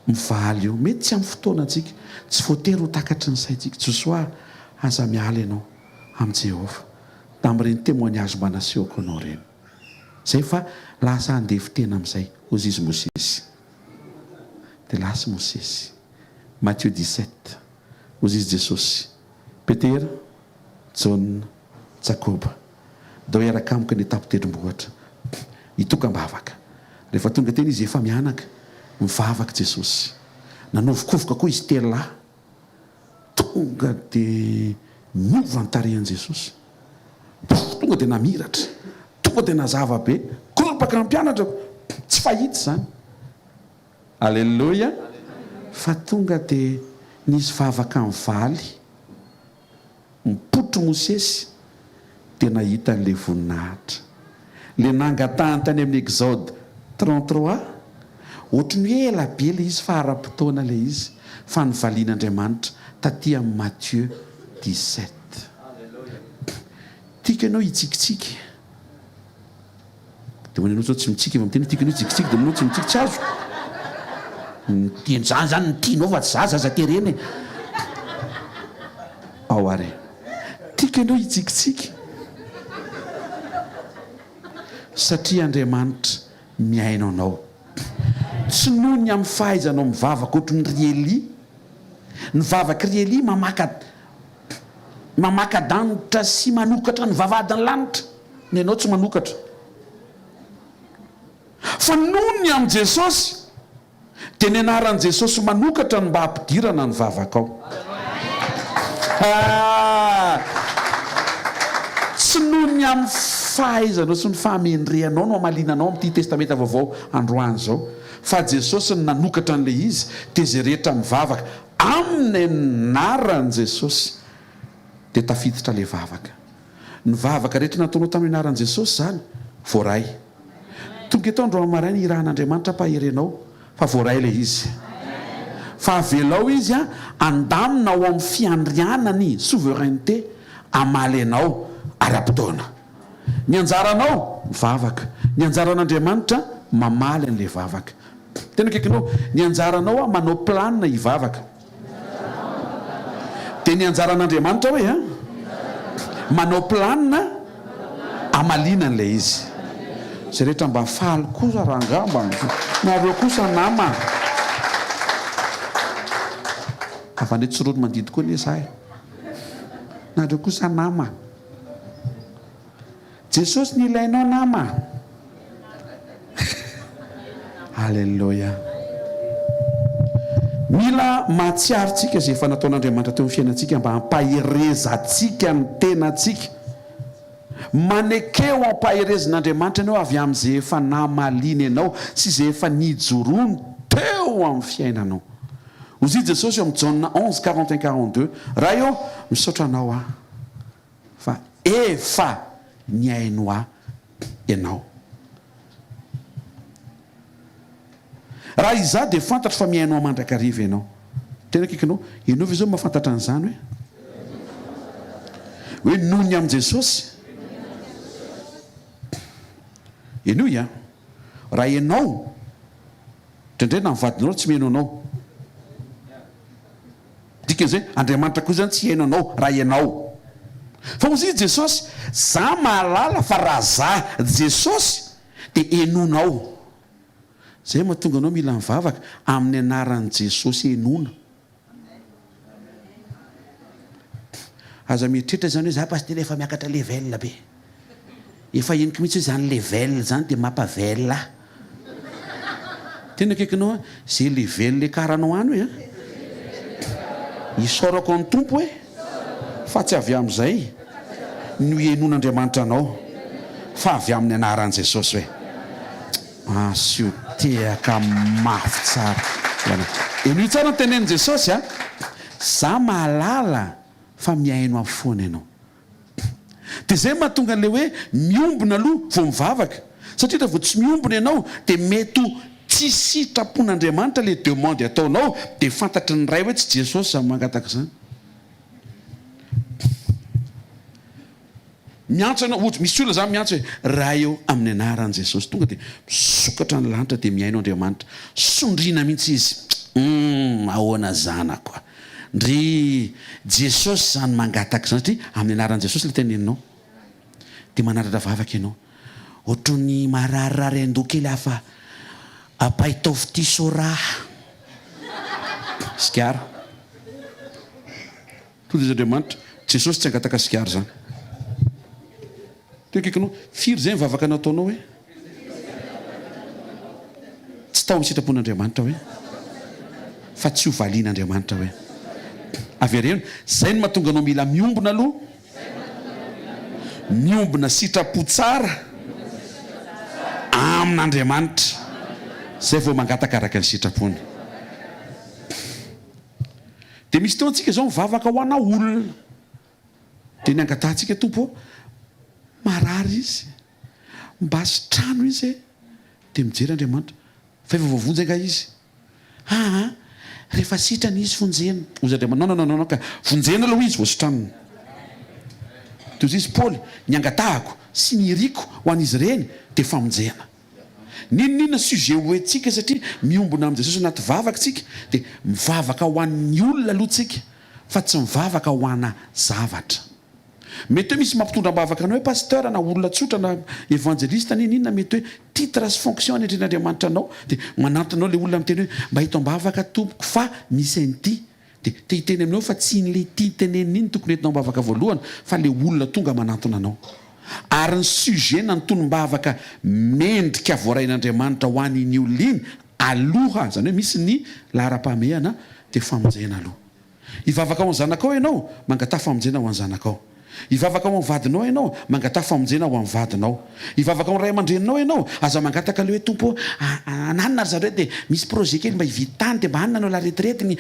mivaly io mety tsy amin'ny fotoana antsika tsy voatery ho takatry ny saintsika Josoa aza miala ianao amin'ny Jehovah tamin'ireny témoignage mba nasehoko anao reny zay fa lasa andevy tena amin'izay ozy izy Mosesy dia lasa Mosesy Matthieu 17 ozy izy Jesosy Petera Jaona Jakoba dao iaraka amiko ny etapo tendrombohitra hitokam-bavaka rehefa tonga teny izy efa mianaka mivavaka Jesosy nanovokovoka koa izy tela tonga dia miova ny tarehan'i Jesosy tonga dia namiratra tonga dia nazava be koropaka ny mpianatra tsy fahity zany alleluia fa tonga dia nisy vavaka amin'ny valy mipotro Mosesy dia nahita n'le voninahitra le nangatahany tany amin'ny Exode 33 ohatry ny ela be le izy fa ara-potoana le izy fa nyvalian'Andriamanitra taty amin'ny Matthieu 17 tika ianao hitsikitsiky dia manao sao tsy mitsiky miteny tika ianao hitsikitsiky dia manao tsy mitsiky tsy azo zany ny tianao fa tsy zaza tereny ao ary tiaka ianao hitsikitsika satria Andriamanitra miaino anao tsy noho ny amin'ny fahaizanao mivavaka ohatry ny Rieli ny vavaka Rieli mamaka danitra sy manokatra ny vavahadiny lanitra ny ianao tsy manokatra fa noho ny amin'ny Jesosy dia ny anaran'i Jesosy manokatra ny mba hampidirana ny vavaka ao tsy noho ny amin'ny fahaizanao sy ny fahamendrehanao no hamalinanao amin'ity testamenta vaovao androany zao fa Jesosy ny nanokatra an'ilay izy dia izay rehetra mivavaka amin'ny anaran'i Jesosy dia tafiditra ilay vavaka ny vavaka rehetra nataonao tamin'ny anaran'i Jesosy zany voaray tonga eto androany maraina irahan'Andriamanitra paherenao fa voaray ilay izy fa avelao izy andamina ao amin'ny fiandrianany souveraineté amaly anao ara-potoana ny anjaranao mivavaka ny anjaran'Andriamanitra mamaly an'ilay vavaka tena kaikinao ny anjaranao manao planina hivavaka dia ny anjaran'Andriamanitra hoe manao planina amaliana an'ilay izy zay rehetra mba faly kosa raha angamba nareo kosa nama avandre tsorono mandidy koa nesahy nareo kosa nama Jesosy ny ilainao nama Halleluja mila mahatsiarytsika izay efa nataon'Andriamanitra teo amin'ny fiainantsika mba hampaherezantsika ny tenantsika manekeo hampaherezan'Andriamanitra ianao avy amin'izay efa namaliny ianao sy izay efa nijoroany teo amin'ny fiainanao ozy Jesosy eo amin'ny Jean 11:41-42 raha eo misaotra anao fa efa niaino ianao raha iza dia fantatra fa miainao mandrakariva ianao tena kaikinao ianao ve zao mahafantatra an'izany hoe noho ny amin'i Jesosy ianao raha ianao indraindray na mivadinao tsy miaino anao dikan'izay Andriamanitra koa zany tsy haino anao raha ianao fa ozy Jesosy za mahalala fa raha za Jesosy dia enonao zay mahatonga anao mila mivavaka amin'ny anaran'i Jesosy enona aza mieritreritra zany hoe za pasteur efa miakatra level be efa eniko mihitsy hoe zany level zany dia mampavel tena kaikinao zay level le karanao any hoe isorako ny tompo hoe fa tsy avy amin'izay no enon'Andriamanitra anao fa avy amin'ny anaran'i Jesosy hoe asio tehaka mafy tsara eno tsara ny tenenin' Jesosy za mahalala fa miaino amin'ny foana ianao dia zay mahatonga an'ilay hoe miombona aloha vao mivavaka satria rehefa vao tsy miombona ianao dia mety tsy sitrapon'Andriamanitra le demande ataonao dia fantatry ny ray hoe tsy Jesosy zany mangataka izany miantso ianao ohatra misy olona zany miantso hoe raha eo amin'ny anaran'i Jesosy tonga dia misokatra ny lanitra dia miaino Andriamanitra sondriana mihitsy izy ahoana zanako ndry Jesosy zany mangataka izany satria amin'ny anaran'i Jesosy le teneninao dia manaratra vavaka ianao ohatrany mararirary an-doha kely hafa apaitaovy ty soraha sikara tonga izy Andriamanitra Jesosy tsy angataka sikara zany teo kaikinao firy zay mivavaka nataonao hoe tsy tao sitrapon'Andriamanitra hoe fa tsy hovalian'Andriamanitra hoe avereno zay no mahatonga anao mila miombona aloha miombona sitrapo tsara amin'Andriamanitra zay vao mangataka araka ny sitrapony dia misy teo antsika zao mivavaka ho ana olona dia ny angatantsika tompo marary izy mbasy trano izy dia mijery Andriamanitra fa efa voavonjy nga izy rehefa sitrana izy fonjena ozy Andriamanitra non ka vonjena aloha izy voasitranony dia ozy izy Paoly ny angatahako sy ny iriko ho an'izy ireny dia famonjena ninona sujet hoentsika satria miombona amin'i Jesosy anaty vavaka tsika dia mivavaka ho an'ny olona aloha tsika fa tsy mivavaka ho ana zavatra. Mety hoe misy mampitondra-bavaka anao hoe pasteur na olona tsotra na evangeliste na inona mety hoe titre sy fonction ny endren'Andriamanitra anao dia manantonao le olona miteny hoe mba hito-bavaka tompoko fa misy an'ity dia te hiteny aminao fa tsy in'le tia tenenina iny tokony entinao bavaka voalohany fa le olona tonga manantona anao. Ary ny sujet na nytonom-bavaka mendrika voarain'Andriamanitra ho an'iny olona iny aloha zany hoe misy ny lahara-pahamehana dia famonjena aloha. Hivavaka ho any zanakao ianao mangata famonjena ho any zanakao. Hivavaka ho amin'ny vadinao ianao mangata famonjena ho amin'ny vadinao. Hivavaka ho amin'ny ray aman-dreninao ianao aza mangataka le hoe tompo ananina ry zareo dia misy projet kely mba hivitany dia mba hanina anao la retraiteny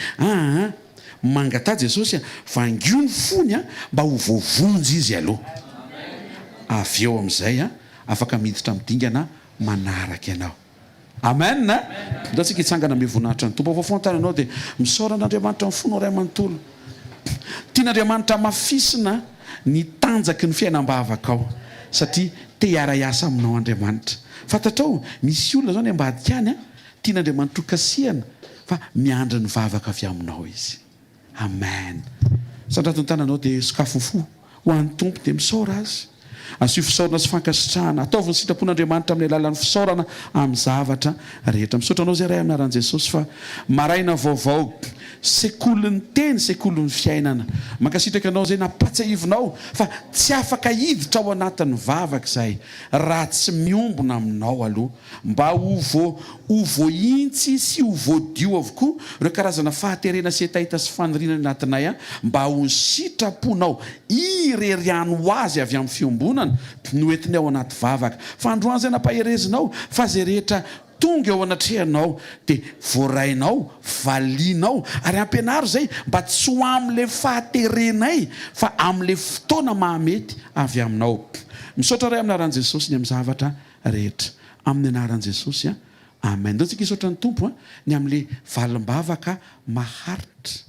mangata Jesosy vangio ny fony mba ho voavonjy izy aloha. Avy eo amin'izay afaka miditra midingana manaraka ianao. Amen na da tsika hitsangana ame voninahitra ny tompo voafontananao dia misaoran'Andriamanitra ny fonao ray amanontolo. Tian'Andriamanitra mafisina ny tanjaky ny fiainam-bavakao satria te hiara-iasa aminao Andriamanitra. Fantatrao misy olona zao ny ambadika any tian'Andriamanitra ho kasihana fa miandry ny vavaka avy aminao izy. Amen. Sandrato ny tananao dia sakafo fo ho an'ny tompo dia misaora azy. Asio fisaorana sy fankasitrahana ataovy ny sitrapon'Andriamanitra amin'ny alalan'ny fisaorana amin'ny zavatra rehetra. Misaotranao zay ray aminaran'i Jesosy fa maraina vaovao sekoly ny teny sekoly ny fiainana mankasitraka anao zay napatsahivinao fa tsy afaka hiditra ao anatin'ny vavaka izay raha tsy miombona aminao aloha mba ho voaintsy sy ho voadio avokoa ireo karazana fahaterena sy etaita sy fanorinana anatinay mba ho sitraponao ireriano azy avy amin'ny fiombonana no entiny ao anaty vavaka. Fa androany zay nampaherezinao fa zay rehetra tonga eo anatrehanao dia voarainao valinao ary ampianaro zay mba tsy ho amin'le fahaterenay fa amin'le fotoana mahamety avy aminao. Misaotra ray aminaran'i Jesosy ny amin'ny zavatra rehetra amin'ny anaran'i Jesosy amen. Ndao tsika hisaotra ny tompo ny amin'le valim-bavaka maharitra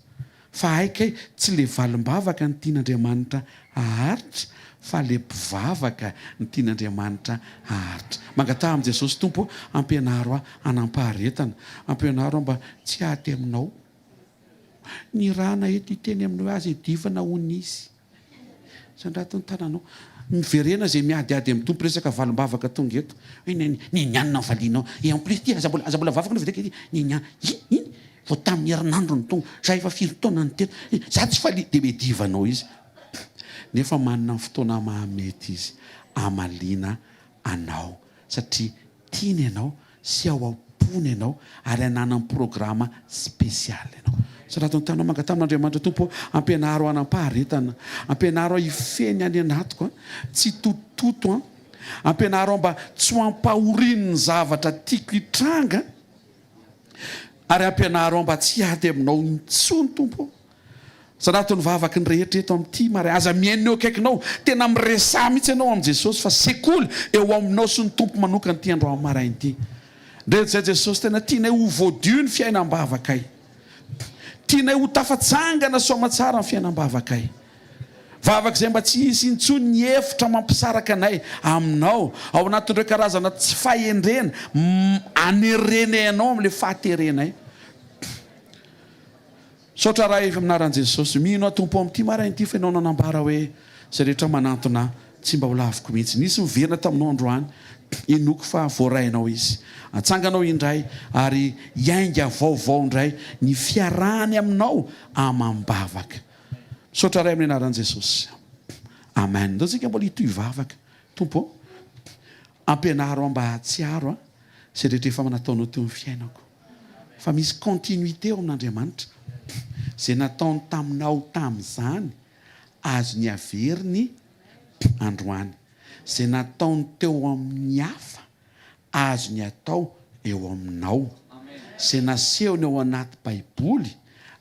fa haika tsy le valim-bavaka ny tian'Andriamanitra haharitra fa le mpivavaka ny tian'Andriamanitra haharitra. Mangata amin'i Jesosy tompo ampianaro anampaharetana ampianaro mba tsy aty aminao ny rana eto hiteny aminao azy divana hony izy sandrato ny tananao miverena zay miadiady amin'ny tompo resaka valim-bavaka tonga eto nianina ny valinao et en plus ty aza mbola vavaka no vedeka iny vao tamin'ny herinandro ny tonga za efa 4 taona ny teto za tsy faly dia medivanao izy nefa manana ny fotoana mahamety izy amaliana anao satria tiany ianao sy ao ampony ianao ary ananany programa spesialy ianao. Sandrato ny tanao mangata amin'Andriamanitra tompo ampianaro anampaharetana ampianaro hifeny any anatiko tsy tototo ampianaro mba tsy ho ampahoriany ny zavatra tiako hitranga ary ampianaro mba tsy ady aminao nitsony tompo. Sandrato ny vavaka ny rehetra eto amin'ity mara aza miaina eo akaikinao tena miresa mihitsy ianao amin'i Jesosy fa sekoly eo aminao sy ny tompo manokany ty andro amin'ny marain'ity. Ndrezay Jesosy tena tianay ho voadio ny fiainam-bavakay tianay ho tafatsangana soamatsara ny fiainam-bavakay vavaka izay mba tsy hisy intsony ny efitra mampisaraka anay aminao ao anatin'ireo karazana tsy fahendrena anerenay anao amin'le fahaterenay. Saotra raha efa aminaran'i Jesosy mino atompo amin'ity marain'ity fa ianao nanambara hoe zay rehetra manantona tsy mba ho laviko mihitsy. Nisy miverina taminao androany inoko fa voarainao izy atsanganao indray ary iainga vaovao indray ny fiarahany aminao amam-bavaka. Saotra ray amin'ny anaran'i Jesosy amen. Ndao tsika mbola hitoy vavaka tompo ampianaro mba hatsiaro zay rehetra efa nataonao teo amin'ny fiainako fa misy continuité ao amin'Andriamanitra zay nataony taminao tamin'izany azo ny averiny androany zay nataony teo amin'ny hafa azo ny atao eo aminao zay nasehony ao anaty baiboly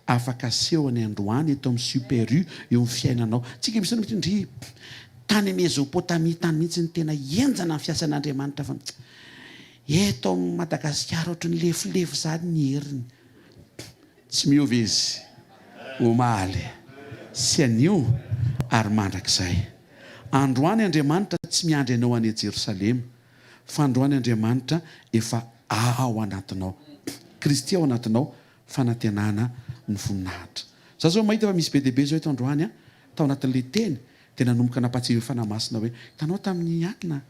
afaka asehony androany eto amin'ny super U eo amin'ny fiainanao. Tsika misy ndry tany Mesopotamia tany mihitsy ny tena enjana ny fiasan'Andriamanitra fa eto amin'ny Madagasikara ohatry ny lefilefy zany ny heriny tsy miovy izy omaly sy anio ary mandrakizay. Androany Andriamanitra tsy miandry anao any Jerosalema fa androany Andriamanitra efa ao anatinao Kristy ao anatinao fanantenana ny voninahitra. za zao mahita fa misy be dehibe zao eto androany a tao anatin'le teny dia nanomboka nampatsy fanamasina hoe hitanao tamin'ny anina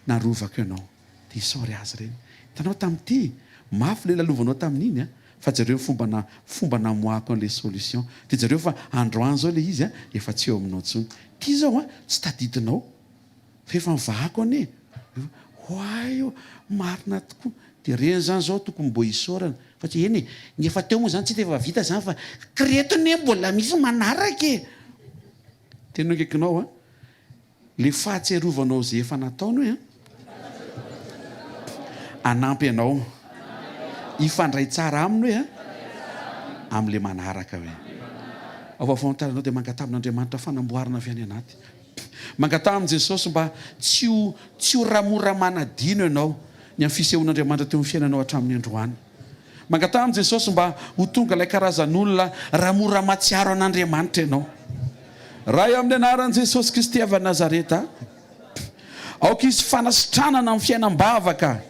narovako ianao dia isory azy ireny, hitanao tamin'ity mafy le lalovanao tamin'iny a fa jareo fomba namoako an'le solution dia jareo fa androany zao le izy a efa tsy eo aminao tsony ty zao a tsy tadidinao fa efa mivahako ane hoay io marina tokoa dia reny zany zao tokony mbo isorana fa tsy eny ny efa teo moa zany tsy tefa vita zany fa kiretony mbola misy manaraka e tenao nkekinao a le fahatserovanao zay efa nataony hoe anampy ianao ifandray tsara aminy hoe a amin'le manaraka hoe aovafantaranao dia mangatamin'Andriamanitra fanamboarana avy any anaty mangatamin' Jesosy mba tsy ho ramora manadino ianao ny amin'ny fisehoan'Andriamanitra teo amin'ny fiainanao hatramin'ny androany. Mangatamin' Jesosy mba ho tonga ilay karazan'olona ramora matsiaro an'Andriamanitra ianao. Raha eo amin'ny anaran'i Jesosy Kristy avy Nazareta, aoka izy fanasitranana amin'ny fiainam-bavaka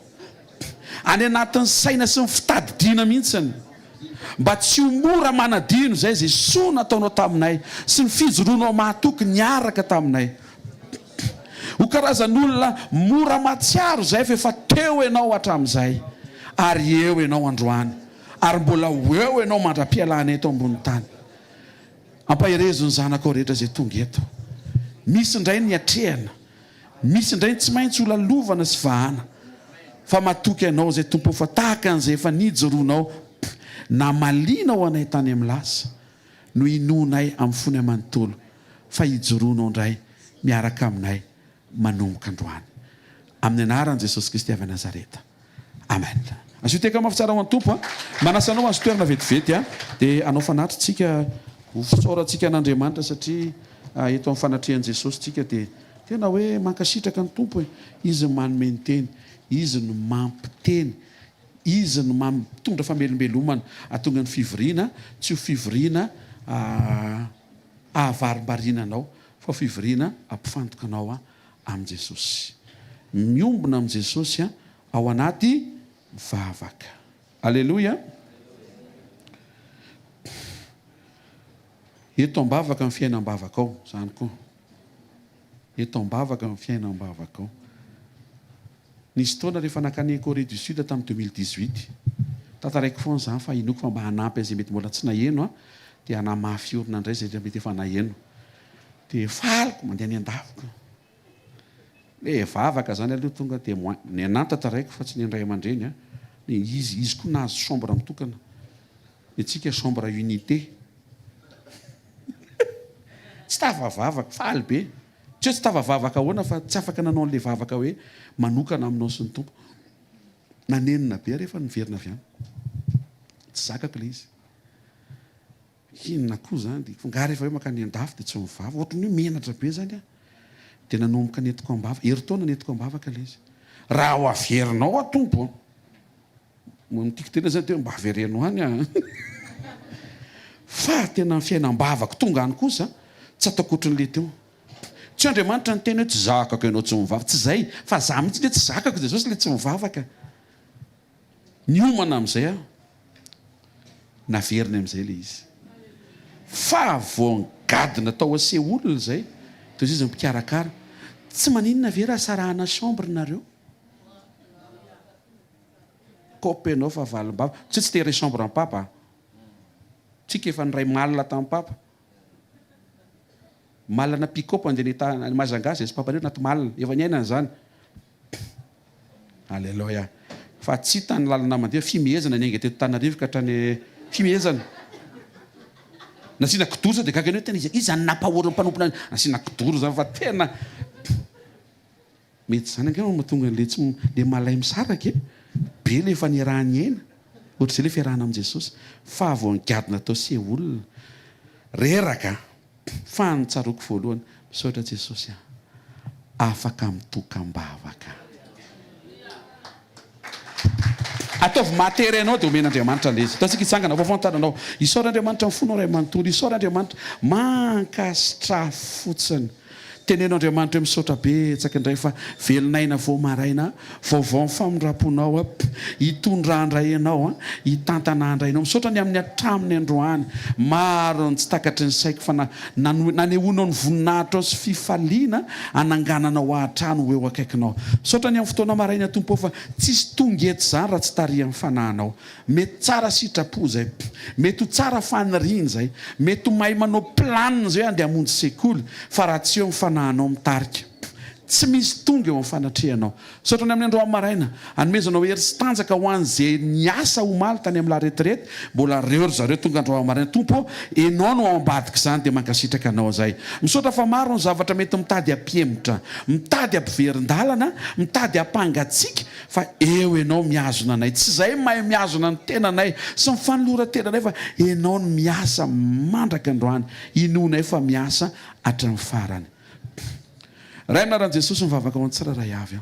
any anatin'ny saina sy ny fitadidiana mihitsiny mba tsy ho mora manadino zay zay soa nataonao taminay sy ny fijoroanao mahatoky niaraka taminay. Ho karazan'olona mora matsiaro zay fa efa teo ianao hatramin'izay ary eo ianao androany ary mbola eo ianao mandra-pialana eto ambony tany. Ampaherezo ny zanakao rehetra zay tonga eto. Misy indray ny atrehana, misy indray tsy maintsy ho lalovana sy vahana, fa matoky ianao zay tompo fa tahaka an'izay efa nijoroanao na malinao anay tany amin'ny lasa no inonay amin'ny fony amanontolo fa hijoroanao indray miaraka aminay manomboka androany amin'ny anaran'i Jesosy Kristy avy Nazareta, amen. Azo teka mafy tsara ho an'ny tompo a manasanao azo toerana vetivety a dia anao fanatritsika ho fisaorantsika an'Andriamanitra satria eto amin'ny fanatrehan'i Jesosy tsika dia tena hoe mankasitraka ny tompo hoe izy ny manome ny teny, izy no mampiteny, izy no mampitondra famelombelomana atonga ny fivoriana, tsy ho fivoriana ahavarim-barinanao fa fivoriana ampifantokanao amin'i Jesosy, miombona amin'i Jesosy ao anaty vavaka. Aleloia. Eto am-bavaka ny fiainam-bavaka ao zany koa, eto am-bavaka ny fiainam-bavaka ao. Nisy taona rehefa nakany Corée du Sud tamin'ny 2018 tantaraiko foana zany fa inoko fa mba hanampy izay mety mbola tsy naheno dia hanamafy orona indray zay mety efa naheno dia faliko mandeha ny an-davaka le vavaka zany aloha tonga dia ny anany tantaraiko fa tsy ny andray aman-dreny izy koa nahazo chambre mitokana ny tsika chambre unité tsy tafavavaka faly be tsy tafavavaka ahoana fa tsy afaka nanao an'ilay vavaka hoe manokana aminao sy ny tompo nanenina be rehefa niverina avy any tsy zakako le izy inona koa zany dia nga rehefa hoe makany an-dafy dia tsy mivava ohatrany hoe menatra be zany dia nanomboka netiko am-bavaka heritaona netiko am-bavaka le izy raha ho averinao atompo mitiko tena zany dia mba averenao any fa tena fiainam-bavaka tonga any kosa tsy atakoatran'le teo. Tsy Andriamanitra ny teny hoe tsy zakako ianao tsy mivavaka, tsy zay fa za mihitsy le tsy zakako Jesosy le tsy mivavaka. Niomana amin'izay naveriny amin'izay le izy fa voangadina tao ase olona zay dia izy mpikarakara tsy maninona ve raha sarahana chambre nareo kopenao fa valim-bava tsy tere chambre am-papa tsika efa nyray malina tamin'ny papa malana pikopo andeha ny mazangazy izy papa reo naty malina efa ny ainana zany. Alleloia. Fa tsy tany lalana mandeha fimehezana ny ainga teto Tanarivo ka hatrany fimehezana nasiana kidoro sa dia gaga hoe tena izy zany nampahory ny mpanompona nasiana kidoro zany fa tena mety zany angamba mahatonga an'le tsy le malay misaraka be le efa niarahany aina ohatr'izay le fiarahana amin'i Jesosy fa voangadina atao se olona reraka fa nitsaroko voalohany misaotra Jesosy afaka mitokam-bavaka ataovy matery anao dia omen'Andriamanitra le izy tatsika hitsangana vaofantaranao isaoran'Andriamanitra ny fonao ray manontolo isaoran'Andriamanitra mankasitra fotsiny tenen'Andriamanitra hoe misaotra betsaka indray fa velinaina vao maraina vaovao famondraponao a hitondrandray ianao a hitantanandray ianao misaotra ny amin'ny atraminy androany maro ny tsy takatry ny saiko fa nanehoanao ny voninahitra ao sy fifaliana anangananao ahatrano eo akaikinao misaotra ny amin'ny fotoana maraina tompo fa tsisy tonga eto zany raha tsy taria amin'ny fanahinao mety tsara sitrapo zay mety ho tsara faniriany zay mety ho mahay manao planina zay andeha hamonjy sekoly fa raha tsy eo amin'ny fanahinao mitarika tsy misy tonga eo amin'ny fanatrehanao misaotra ny amin'ny andro maraina anomezanao hery sy tanjaka ho an'izay niasa omaly tany amin'ny laretirety mbola reo zareo tonga andro maraina tompo enao no ao ambadika zany dia mankasitraka anao zay misaotra fa maro ny zavatra mety mitady hampiemotra mitady hampiverin-dalana mitady hampangatsiaka fa eo ianao miazona anay tsy zay mahay miazona ny tenanay sy mifanolora tenanay fa enao no miasa mandraka androany inonay fa miasa hatramin'ny farany ray anaran' Jesosy mivavaka ao ny tsiraray avy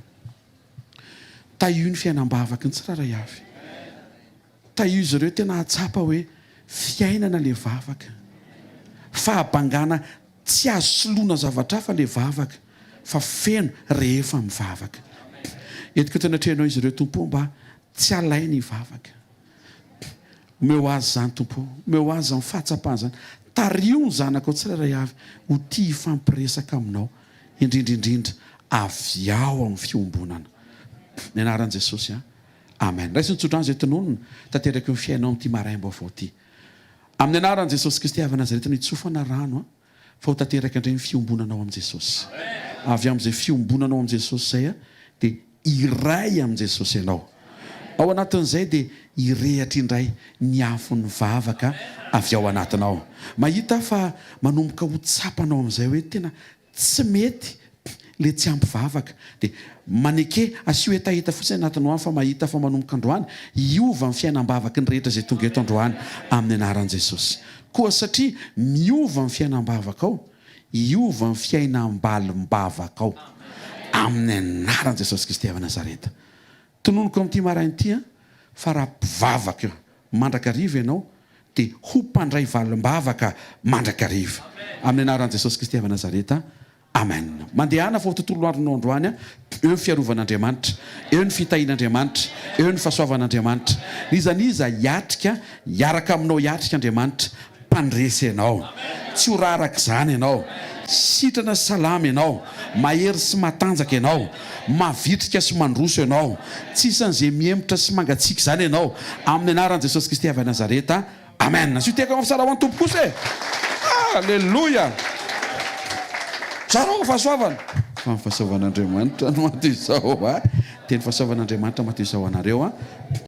taio ny fiainam-bavaka ny tsiraray avy taio izy ireo tena hatsapa hoe fiainana le vavaka fahabangana tsy azo soloana zavatra fa le vavaka fa feno rehefa mivavaka etiko tena trehanao izy ireo tompo mba tsy alainy hivavaka omeo azy zany tompo omeo azy zany fahatsapana zany tario ny zanaka ao tsiraray avy ho tia hifampiresaka aminao indrindrindrindra avy ao amin'ny fiombonana ny anaran'i Jesosy amen raisy nitsodrano zay tononona tanteraka ny fiainao amin'ity maraim-baovao ity amin'ny anaran'i Jesosy Kristy avy Nazareta nitsofana rano fa ho tanteraka indray ny fiombonanao amin'i Jesosy avy amin'izay fiombonanao amin'i Jesosy zay dia iray amin'i Jesosy ianao ao anatin'izay dia irehatra indray ny afon'ny vavaka avy ao anatinao mahita fa manomboka ho tsapanao amin'izay hoe tena tsy mety le tsy ampivavaka dia maneke asio hetahita fotsiny anatinao fa mahita fa manomboka androany iova ny fiainam-bavaka ny rehetra zay tonga eto androany amin'ny anaran'i Jesosy koa satria miova ny fiainam-bavaka ao iova ny fiainam-balim-bavaka ao amin'ny anaran'i Jesosy Kristy avy Nazareta tononoko amin'ity marain'ity fa raha mpivavaka mandrakariva ianao dia ho mpandray valim-bavaka mandrakariva amin'ny anaran'i Jesosy Kristy avy Nazareta amen mandehana fa ho tontolo andronao androany eo ny fiarovan'Andriamanitra eo ny fitahin'Andriamanitra eo ny fahasoavan'Andriamanitra nizaniza hiatrika hiaraka aminao hiatrika Andriamanitra mpandresy ianao tsy ho raraka izany ianao sitrana salama ianao mahery sy matanjaka ianao mavitrika sy mandroso ianao tsisy an'izay miemotra sy mangatsiaka izany ianao amin'ny anaran'i Jesosy Kristy avy Nazareta amen sy ho teka mafisara ho an'ny tompo kosa alleloia zarao fahasoavana fa ny fahasoavan'Andriamanitra no maty izao teny fahasoavan'Andriamanitra maty izao anareo